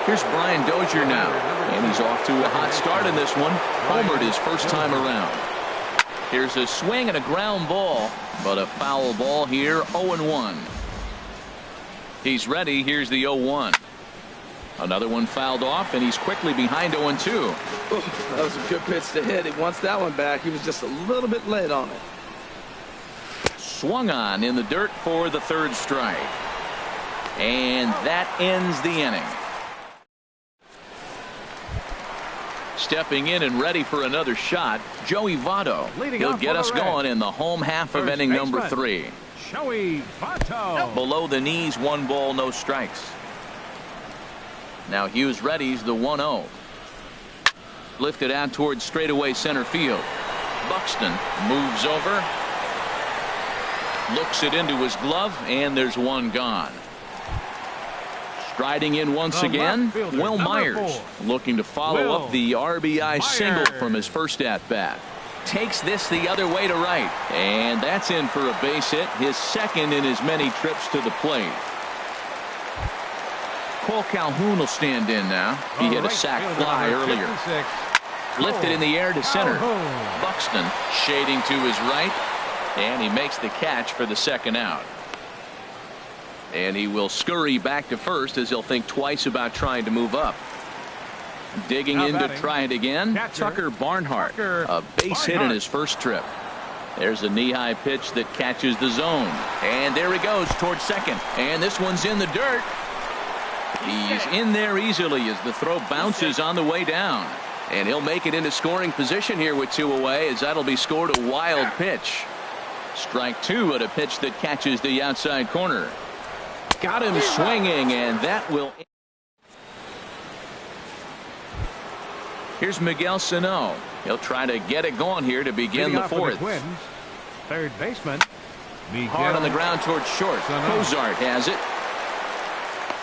Here's Brian Dozier now, and he's off to a hot start in this one. Homered his first time around. Here's a swing and a ground ball, but a foul ball here, 0-1. He's ready. Here's the 0-1. Another one fouled off, and he's quickly behind 0-2. That was a good pitch to hit. He wants that one back. He was just a little bit late on it. Swung on in the dirt for the third strike. And that ends the inning. Stepping in and ready for another shot, Joey Votto. He'll get us going in the home half of inning number 3. Joey Votto. Below the knees, 1 ball, no strikes. Now Hughes readies the 1-0. Lifted out towards straightaway center field. Buxton moves over. Looks it into his glove, and there's one gone. Striding in once again, Will Myers, looking to follow up the RBI single from his first at-bat. Takes this the other way to right, and that's in for a base hit, his second in as many trips to the plate. Cole Calhoun will stand in now. He hit a sac fly earlier. Lifted in the air to center. Buxton shading to his right, and he makes the catch for the second out. And he will scurry back to first as he'll think twice about trying to move up. Digging in to try it again, Tucker Barnhart, a base hit in his first trip. There's a knee-high pitch that catches the zone. And there he goes towards second. And this one's in the dirt. He's in there easily as the throw bounces on the way down. And he'll make it into scoring position here with 2 away, as that'll be scored a wild pitch. Strike 2 at a pitch that catches the outside corner. Got him swinging, and that will. Here's Miguel Sano. He'll try to get it going here to begin the fourth. Third baseman. Hard on the ground towards short. Cozart has it.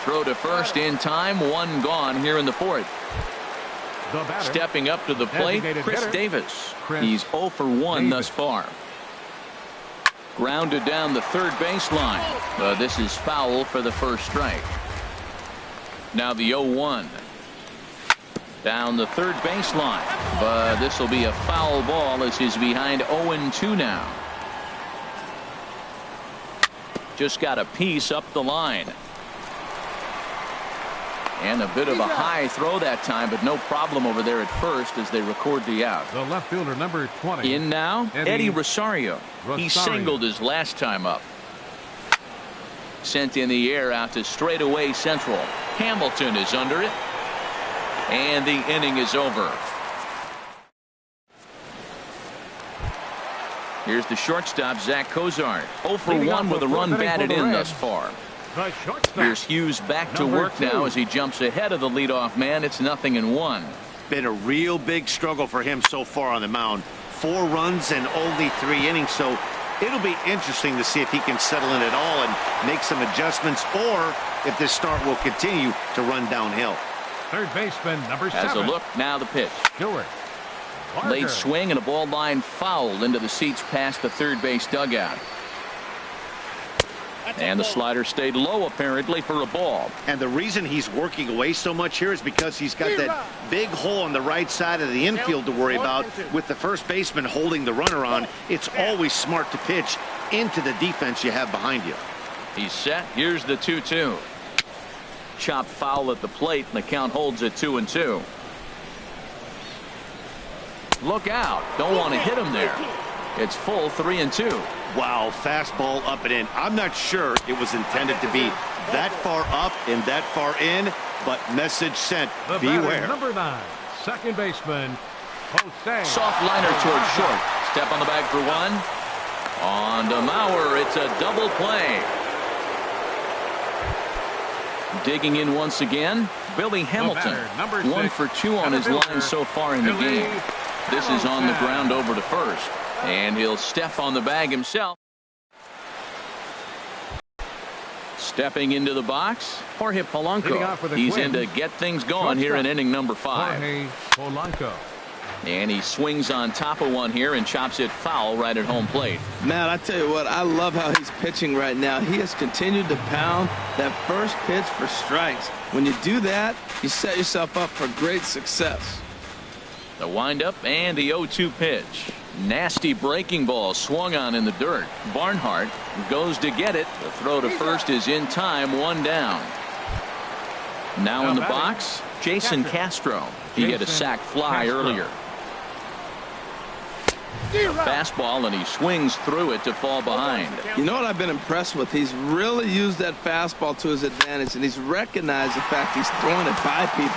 Throw to first in time. 1 gone here in the fourth. Stepping up to the plate, Chris Davis. He's 0 for 1 thus far. Grounded down the third baseline. This is foul for the first strike. Now the 0-1. Down the third baseline. But this will be a foul ball as he's behind 0-2 now. Just got a piece up the line. And a bit of a high throw that time, but no problem over there at first as they record the out. The left fielder, number 20. In now, Eddie Rosario. He singled his last time up. Sent in the air out to straightaway central. Hamilton is under it. And the inning is over. Here's the shortstop, Zach Cozart. 0 for 1 with a run batted in thus far. Here's Hughes back to work now as he jumps ahead of the leadoff man. It's 0-1. Been a real big struggle for him so far on the mound. 4 runs and only 3 innings, so it'll be interesting to see if he can settle in at all and make some adjustments, or if this start will continue to run downhill. Third baseman, number 7. Has a look, now the pitch. Late swing and a ball line fouled into the seats past the third base dugout. And the slider stayed low apparently for a ball. And the reason he's working away so much here is because he's got that big hole on the right side of the infield to worry about. With the first baseman holding the runner on, it's always smart to pitch into the defense you have behind you. He's set. Here's the 2-2. Chop foul at the plate, and the count holds at 2-2. Look out. Don't want to hit him there. It's full 3-2. Wow, fastball up and in. I'm not sure it was intended to be that far up and that far in, but message sent. The Beware. Number 9, second baseman, Jose. Soft liner towards short. Step on the bag for one. On to Mauer. It's a double play. Digging in once again, Billy Hamilton. 1 for 2 on his line so far in the game. This is on the ground over to first. And he'll step on the bag himself. Stepping into the box, Jorge Polanco. He's in to get things going here in inning number 5. Jorge Polanco. And he swings on top of one here and chops it foul right at home plate. Man, I tell you what, I love how he's pitching right now. He has continued to pound that first pitch for strikes. When you do that, you set yourself up for great success. The windup and the 0-2 pitch. Nasty breaking ball swung on in the dirt. Barnhart goes to get it. The throw to first is in time, 1 down. Now in the box, Jason Castro. He had a sac fly earlier. A fastball, and he swings through it to fall behind. You know what I've been impressed with? He's really used that fastball to his advantage, and he's recognized the fact he's throwing it by people.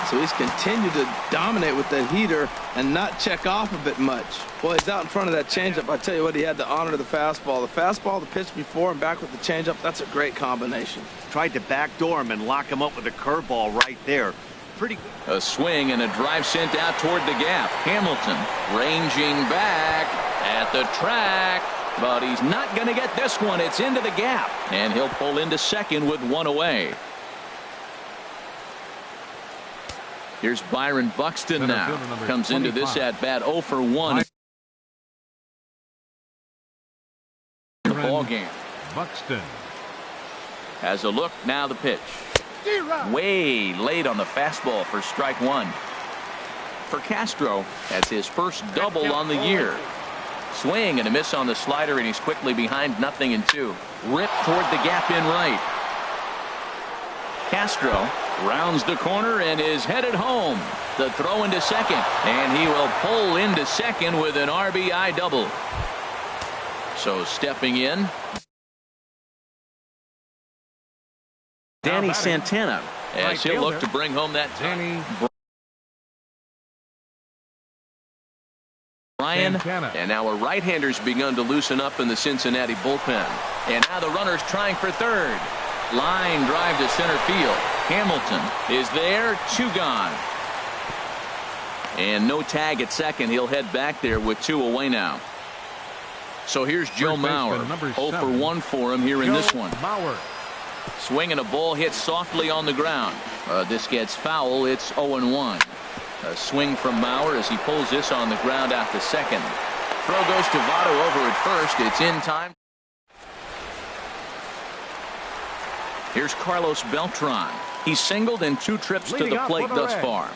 So he's continued to dominate with that heater and not check off a bit much. Well, he's out in front of that changeup. I tell you what, he had to honor the fastball. The fastball, the pitch before, and back with the changeup, that's a great combination. Tried to backdoor him and lock him up with a curveball right there. Pretty good. A swing and a drive sent out toward the gap. Hamilton ranging back at the track, but he's not going to get this one. It's into the gap, and he'll pull into second with 1 away. Here's Byron Buxton now. Comes into this at bat 0 for 1 in the ball game. Buxton has a look. Now the pitch. Way late on the fastball for strike 1. For Castro, that's his first double on the year. Swing and a miss on the slider, and he's quickly behind 0-2. Rip toward the gap in right. Castro rounds the corner and is headed home. The throw into second, and he will pull into second with an RBI double. So stepping in, Danny Santana, as he'll look to bring home that Danny Brian. And now a right-hander's begun to loosen up in the Cincinnati bullpen. And now the runner's trying for third. Line drive to center field. Hamilton is there. 2 gone. And no tag at second. He'll head back there with 2 away now. So here's Joe Mauer. 0 for 1 for him here in this one. Swing and a ball hit softly on the ground. This gets foul. It's 0-1. A swing from Mauer as he pulls this on the ground out to second. Throw goes to Votto over at first. It's in time. Here's Carlos Beltran. He's singled in 2 trips to the plate thus far.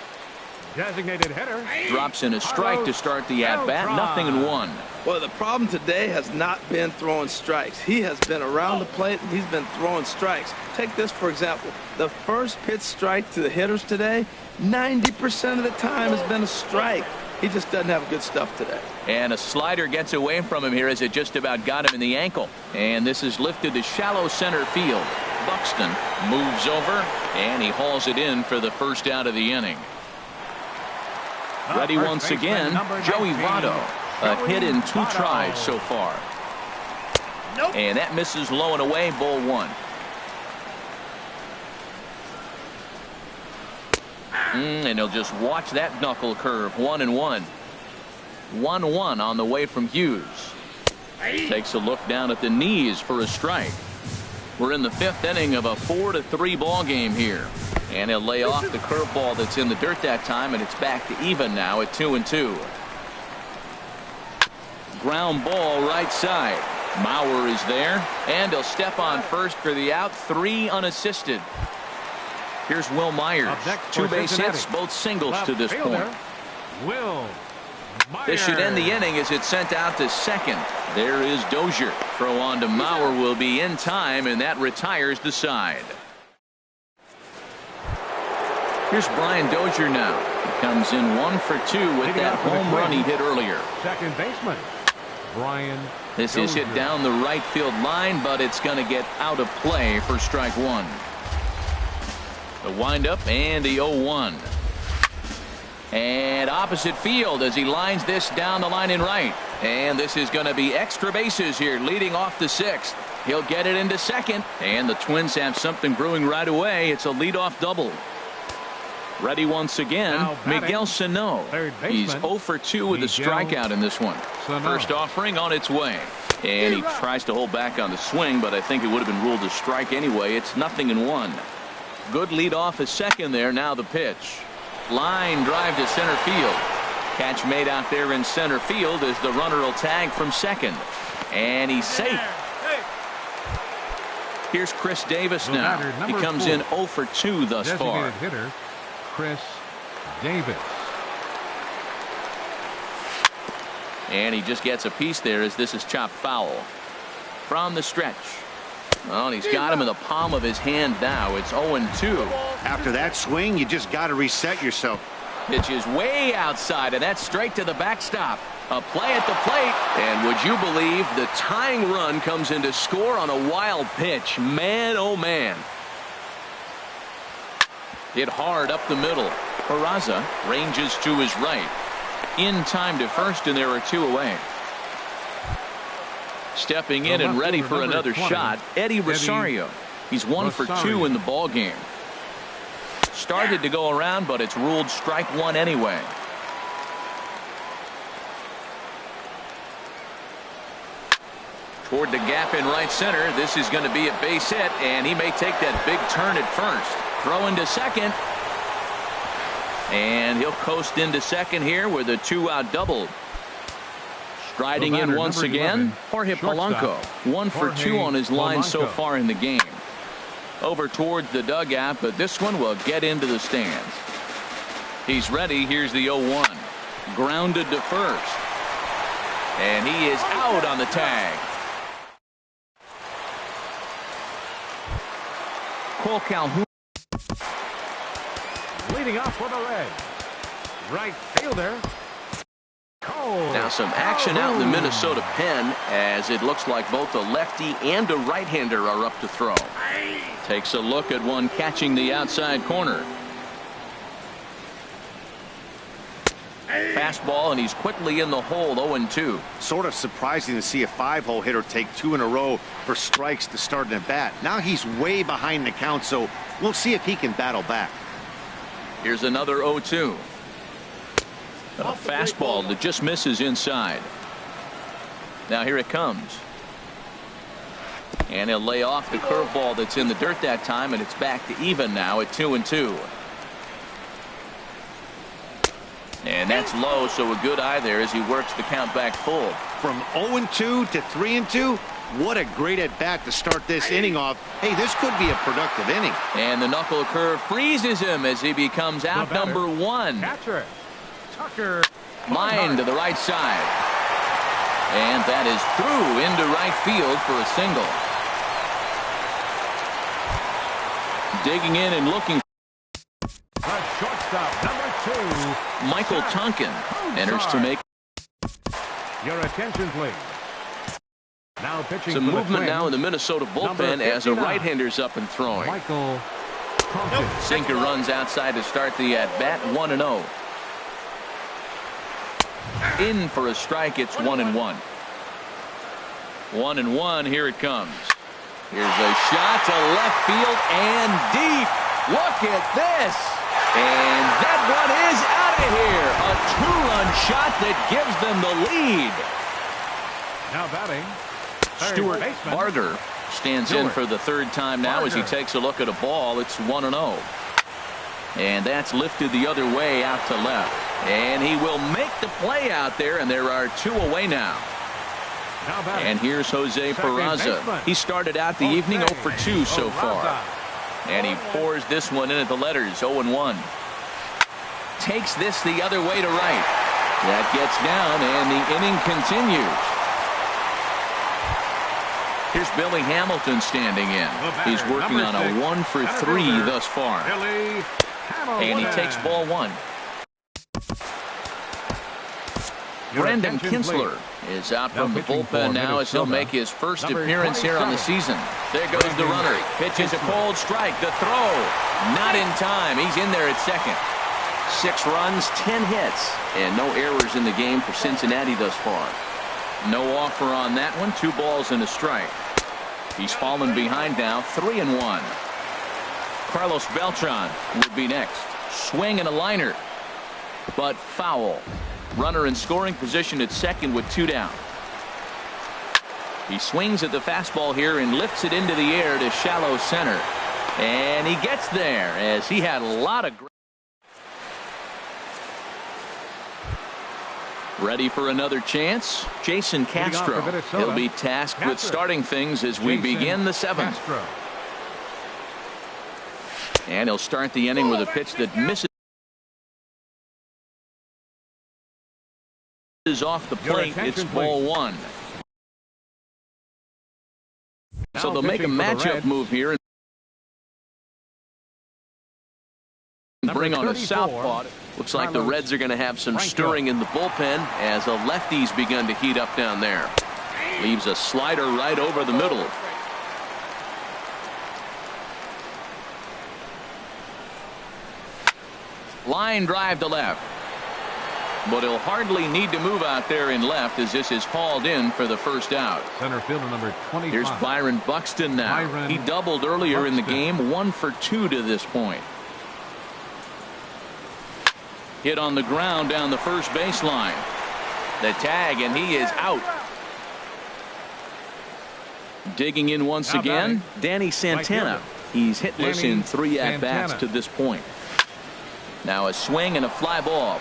Designated hitter. Drops in a strike to start the at-bat. 0-1. Well, the problem today has not been throwing strikes. He has been around the plate, and he's been throwing strikes. Take this, for example. The first pitch strike to the hitters today, 90% of the time has been a strike. He just doesn't have good stuff today. And a slider gets away from him here as it just about got him in the ankle. And this is lifted to shallow center field. Buxton moves over, and he hauls it in for the first out of the inning. Ready once again, Joey Votto. A hit in 2 tries so far. And that misses low and away, ball 1. And he'll just watch that knuckle curve. 1-1. 1-1 on the way from Hughes. Takes a look down at the knees for a strike. We're in the 5th inning of a 4-3 ball game here. And he'll lay off the curveball that's in the dirt that time, and it's back to even now at 2-2. Ground ball right side. Mauer is there, and he'll step on first for the out. 3 unassisted. Here's Will Myers. 2 base hits, both singles to this point. Will Myers. This should end the inning as it's sent out to second. There is Dozier. Throw on to Mauer will be in time, and that retires the side. Here's Brian Dozier now. He comes in 1 for 2 with that home run he hit earlier. Second baseman, Brian This is hit down the right field line, but it's going to get out of play for strike one. The windup and the 0-1. And opposite field as he lines this down the line in right. And this is going to be extra bases here leading off the 6th. He'll get it into second. And the Twins have something brewing right away. It's a leadoff double. Ready once again, Miguel Sano. He's 0 for 2 with a strikeout in this one. First offering on its way. And he tries to hold back on the swing, but I think it would have been ruled a strike anyway. It's 0-1. Good lead off at second there. Now the pitch. Line drive to center field. Catch made out there in center field as the runner will tag from second. And he's safe. Here's Chris Davis now. He comes in 0 for 2 thus far. Hitter, Chris Davis. And he just gets a piece there as this is chopped foul. From the stretch. Well, and he's got him in the palm of his hand now. It's 0-2. After that swing, you just got to reset yourself. Pitch is way outside, and that's straight to the backstop. A play at the plate. And would you believe the tying run comes in to score on a wild pitch? Man, oh man. Hit hard up the middle. Peraza ranges to his right. In time to first, and there are 2 away. Stepping in and ready for another shot, Eddie Rosario. He's 1 for 2 in the ball game. Started to go around, but it's ruled strike one anyway. Toward the gap in right center. This is going to be a base hit, and he may take that big turn at first. Throw into second. And he'll coast into second here with a 2-out double. Striding in once again, Jorge Polanco. 1 for 2 on his line so far in the game. Over towards the dugout, but this one will get into the stands. He's ready. Here's the 0-1. Grounded to first. And he is out on the tag. Cole Calhoun. Leading off for the Reds, right fielder, Cole. Now some action out in the Minnesota pen as it looks like both a lefty and a right-hander are up to throw. Takes a look at one catching the outside corner. Fastball, and he's quickly in the hole. 0-2. Sort of surprising to see a 5-hole hitter take 2 in a row for strikes to start an at-bat. Now he's way behind the count, so we'll see if he can battle back. Here's another 0-2. A fastball that just misses inside. Now here it comes. And he'll lay off the curveball that's in the dirt that time, and it's back to even now at 2-2. And that's low, so a good eye there as he works the count back full. From 0-2 to 3-2, what a great at-bat to start this inning off. Hey, this could be a productive inning. And the knuckle curve freezes him as he becomes out number 1. Catcher, Tucker. Line to the right side. And that is through into right field for a single. Digging in and looking. The shortstop, number 2. Michael Tonkin enters to make. Your attention, please. Now pitching. Some for the movement Twins, now in the Minnesota bullpen as a right-hander's up and throwing. Michael Tonkin. Sinker runs outside to start the at-bat. 1-0. In for a strike. It's 1-1. 1-1. Here it comes. Here's a shot to left field and deep. Look at this. And that one is out of here. A 2-run shot that gives them the lead. Now batting, Stuart Barger stands in for the 3rd time now as he takes a look at a ball. It's 1-0. And that's lifted the other way out to left. And he will make the play out there, and there are 2 away now. And here's Jose Peraza. He started out the evening 0 for 2 so far. And he pours this one in at the letters. 0-1. Takes this the other way to right. That gets down, and the inning continues. Here's Billy Hamilton standing in. He's working on a 1 for 3 thus far. Billy And he takes ball one. Brandon Kinsler is out from the bullpen now as he'll make his first appearance here on the season. There goes the runner. Pitches a cold strike. The throw. Not in time. He's in there at second. 6 runs, 10 hits, and no errors in the game for Cincinnati thus far. No offer on that one. 2 balls and a strike. He's fallen behind now, 3-1. Carlos Beltran would be next. Swing and a liner, but foul. Runner in scoring position at second with 2 down. He swings at the fastball here and lifts it into the air to shallow center. And he gets there as he had a lot of... Ready for another chance? Jason Castro. He'll be tasked with starting things as we begin the 7th. And he'll start the inning with a pitch that misses off the plate. It's ball 1. So they'll make a matchup move here and bring on a southpaw. Looks like the Reds are going to have some stirring in the bullpen as a lefty's begun to heat up down there. Leaves a slider right over the middle. Line drive to left. But he'll hardly need to move out there in left as this is hauled in for the first out. Center fielder number 25. Here's Byron Buxton now. He doubled earlier in the game, 1 for 2 to this point. Hit on the ground down the first baseline. The tag, and he is out. Digging in once again, Danny Santana. He's hitless in 3 at-bats to this point. Now a swing and a fly ball.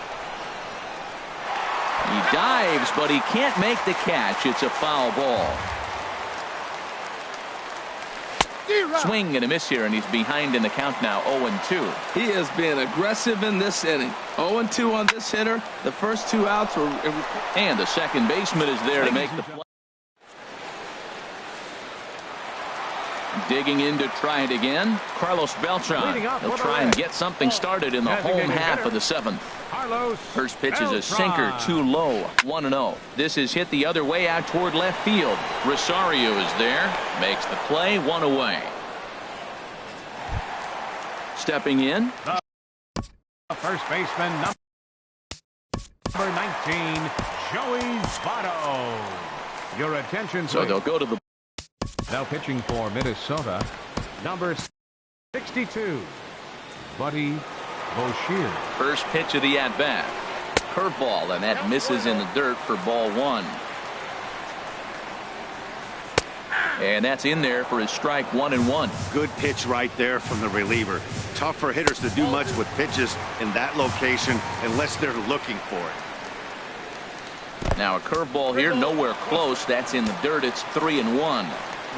He dives, but he can't make the catch. It's a foul ball. Swing and a miss here, and he's behind in the count now, 0-2. He has been aggressive in this inning. 0-2 on this hitter. The first 2 outs were... And the second baseman is there to make the play. Digging in to try it again. Carlos Beltran. He'll try and get something started in the home half of the 7th. First pitch is a sinker, too low, 1-0. This is hit the other way out toward left field. Rosario is there, makes the play, 1 away. Stepping in. First baseman number 19, Joey Votto. Your attention, so they'll go to the... Now pitching for Minnesota, number 62, Buddy Boucher. First pitch of the at-bat. Curveball, and that misses in the dirt for ball 1. And that's in there for his strike, 1-1. Good pitch right there from the reliever. Tough for hitters to do much with pitches in that location unless they're looking for it. Now a curveball here, nowhere close. That's in the dirt. It's 3-1.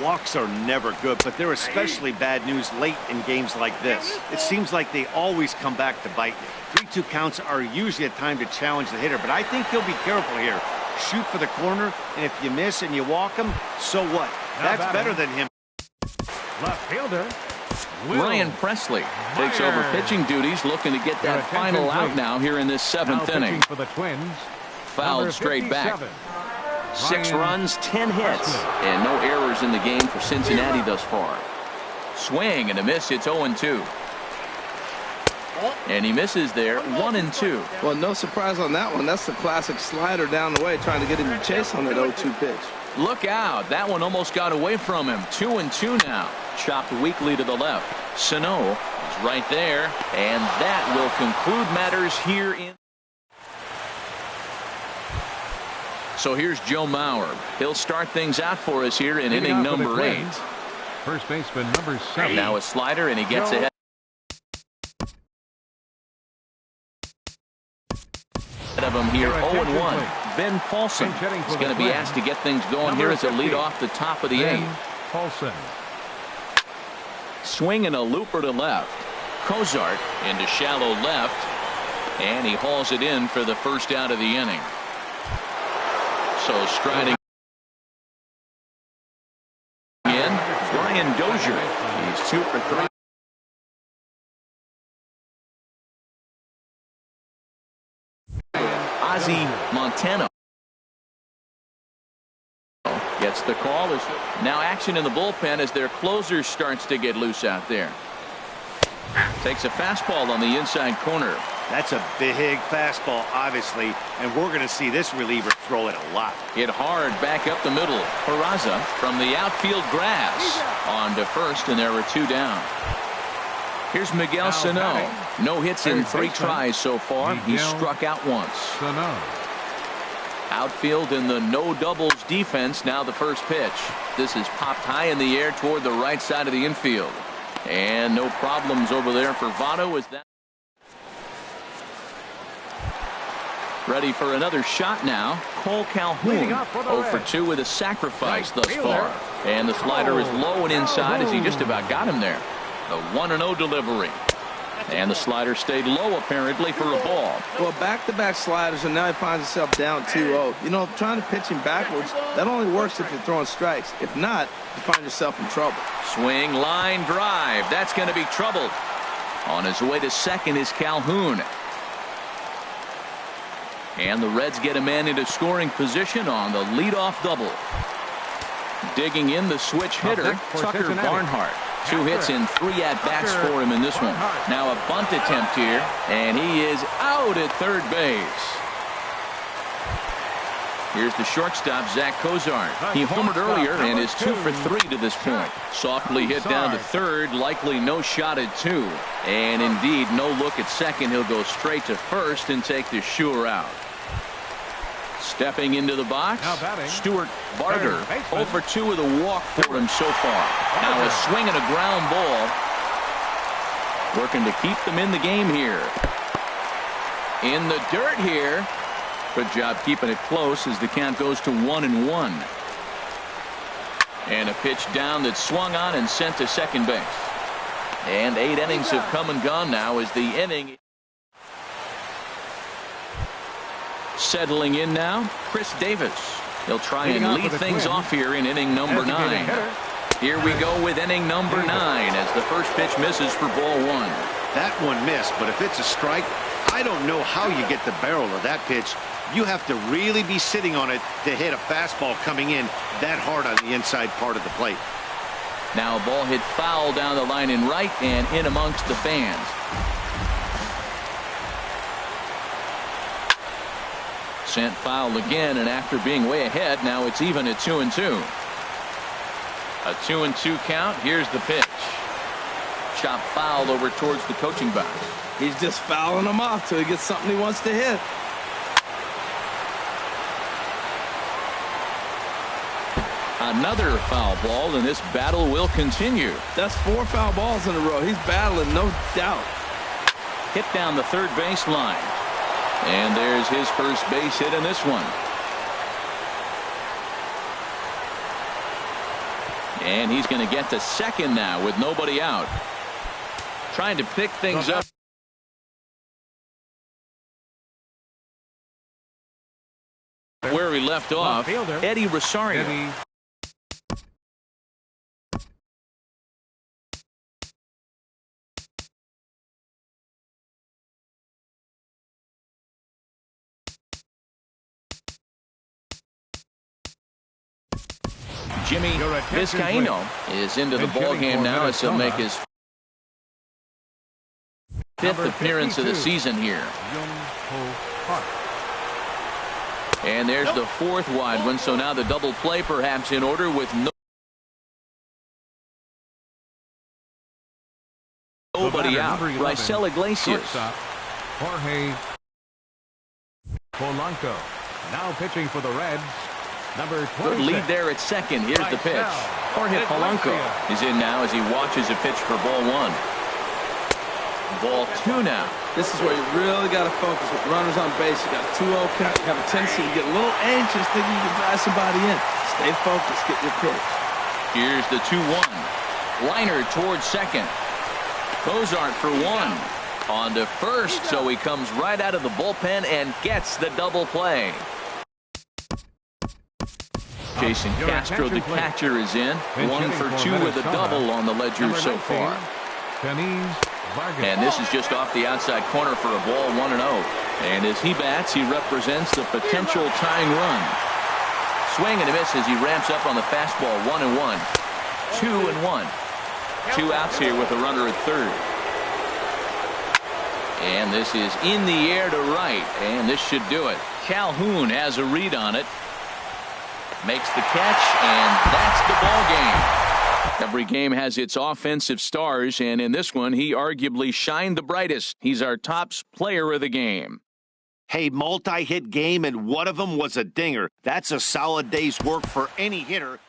Walks are never good, but they're especially bad news late in games like this. It seems like they always come back to bite you. 3-2 counts are usually a time to challenge the hitter, but I think he'll be careful here. Shoot for the corner, and if you miss and you walk him, so what? That's better than him. Left fielder Ryan Presley takes over pitching duties, looking to get that final out now here in this 7th inning. For the Twins, fouled straight back. 6 runs, 10 hits, and no errors in the game for Cincinnati thus far. Swing and a miss. It's 0-2. And he misses there, 1-2. Well, no surprise on that one. That's the classic slider down the way, trying to get him to chase on that 0-2 pitch. Look out. That one almost got away from him. 2-2 now. Chopped weakly to the left. Sano is right there. And that will conclude matters here in... So here's Joe Mauer. He'll start things out for us here in inning number 8. First baseman number 7. Now a slider, and he gets ahead of him here, 0-1. Ben Paulson is going to be asked to get things going here as a lead off the top of the 8th. Paulson. Swing and a looper to left. Cozart into shallow left, and he hauls it in for the first out of the inning. So striding in, Brian Dozier. He's 2 for 3. 10-0. Gets the call. Now action in the bullpen as their closer starts to get loose out there. Takes a fastball on the inside corner. That's a big fastball, obviously, and we're going to see this reliever throw it a lot. Hit hard back up the middle. Peraza from the outfield grass on to first, and there were 2 down. Here's Miguel Sano. No hits in 3 tries so far. He struck out once. Outfield in the no doubles defense. Now the first pitch. This is popped high in the air toward the right side of the infield. And no problems over there for Votto as that. Ready for another shot now. Cole Calhoun 0 for 2 with a sacrifice thus far. And the slider is low and inside as he just about got him there. The 1-0 delivery. And the slider stayed low apparently for a ball. Well, back-to-back sliders, and now he finds himself down 2-0. You know, trying to pitch him backwards, that only works if you're throwing strikes. If not, you find yourself in trouble. Swing, line drive. That's going to be troubled. On his way to second is Calhoun. And the Reds get a man into scoring position on the leadoff double. Digging in the switch hitter, Tucker Barnhart. 2 hits in 3 at-bats for him in this one. Now a bunt attempt here, and he is out at third base. Here's the shortstop, Zach Cozart. He homered earlier and is 2 for 3 to this point. Softly hit down to third, likely no shot at 2. And indeed, no look at second. He'll go straight to first and take the sure out. Stepping into the box, Stuart Barger. 0 for 2 with a walk for him so far. Now a swing and a ground ball. Working to keep them in the game here. In the dirt here. Good job keeping it close as the count goes to 1-1. And a pitch down that swung on and sent to second base. And 8 innings have come and gone now as the inning. Settling in now, Chris Davis. He'll try and lead things off here in inning number 9. Here we go with inning number 9 as the first pitch misses for ball 1. That one missed, but if it's a strike, I don't know how you get the barrel of that pitch. You have to really be sitting on it to hit a fastball coming in that hard on the inside part of the plate. Now a ball hit foul down the line in right and in amongst the fans. Sent foul again, and after being way ahead, now it's even at 2-2. A 2-2 count. Here's the pitch. Chop foul over towards the coaching box. He's just fouling him off till he gets something he wants to hit. Another foul ball, and this battle will continue. That's 4 foul balls in a row. He's battling, no doubt. Hit down the third base line. And there's his first base hit in this one. And he's going to get to second now with nobody out. Trying to pick things up. Where we left off, Eddie Rosario. Jimmy Vizcaíno is into the ball game now as he'll make his 5th appearance of the season here. And there's the 4th wide one, so now the double play perhaps in order with nobody out. Raisel Iglesias. Jorge Polanco now pitching for the Reds. Number 26. Good lead there at second. Here's the pitch. Jorge Polanco is in now as he watches a pitch for ball 1. Ball 2 now. This is where you really got to focus with runners on base. You got 2-0 count. You have a tendency to get a little anxious thinking you can drive somebody in. Stay focused. Get your pitch. Here's the 2-1. Liner towards second. Cozart for 1. On to first, so he comes right out of the bullpen and gets the double play. Jason Castro, the catcher, is in. 1 for 2 with a double on the ledger so far. And this is just off the outside corner for a ball 1-0. And as he bats, he represents the potential tying run. Swing and a miss as he ramps up on the fastball. 1-1. 2-1. 2 outs here with a runner at third. And this is in the air to right, and this should do it. Calhoun has a read on it. Makes the catch, and that's the ball game. Every game has its offensive stars, and in this one, he arguably shined the brightest. He's our top player of the game. Hey, multi-hit game, and one of them was a dinger. That's a solid day's work for any hitter.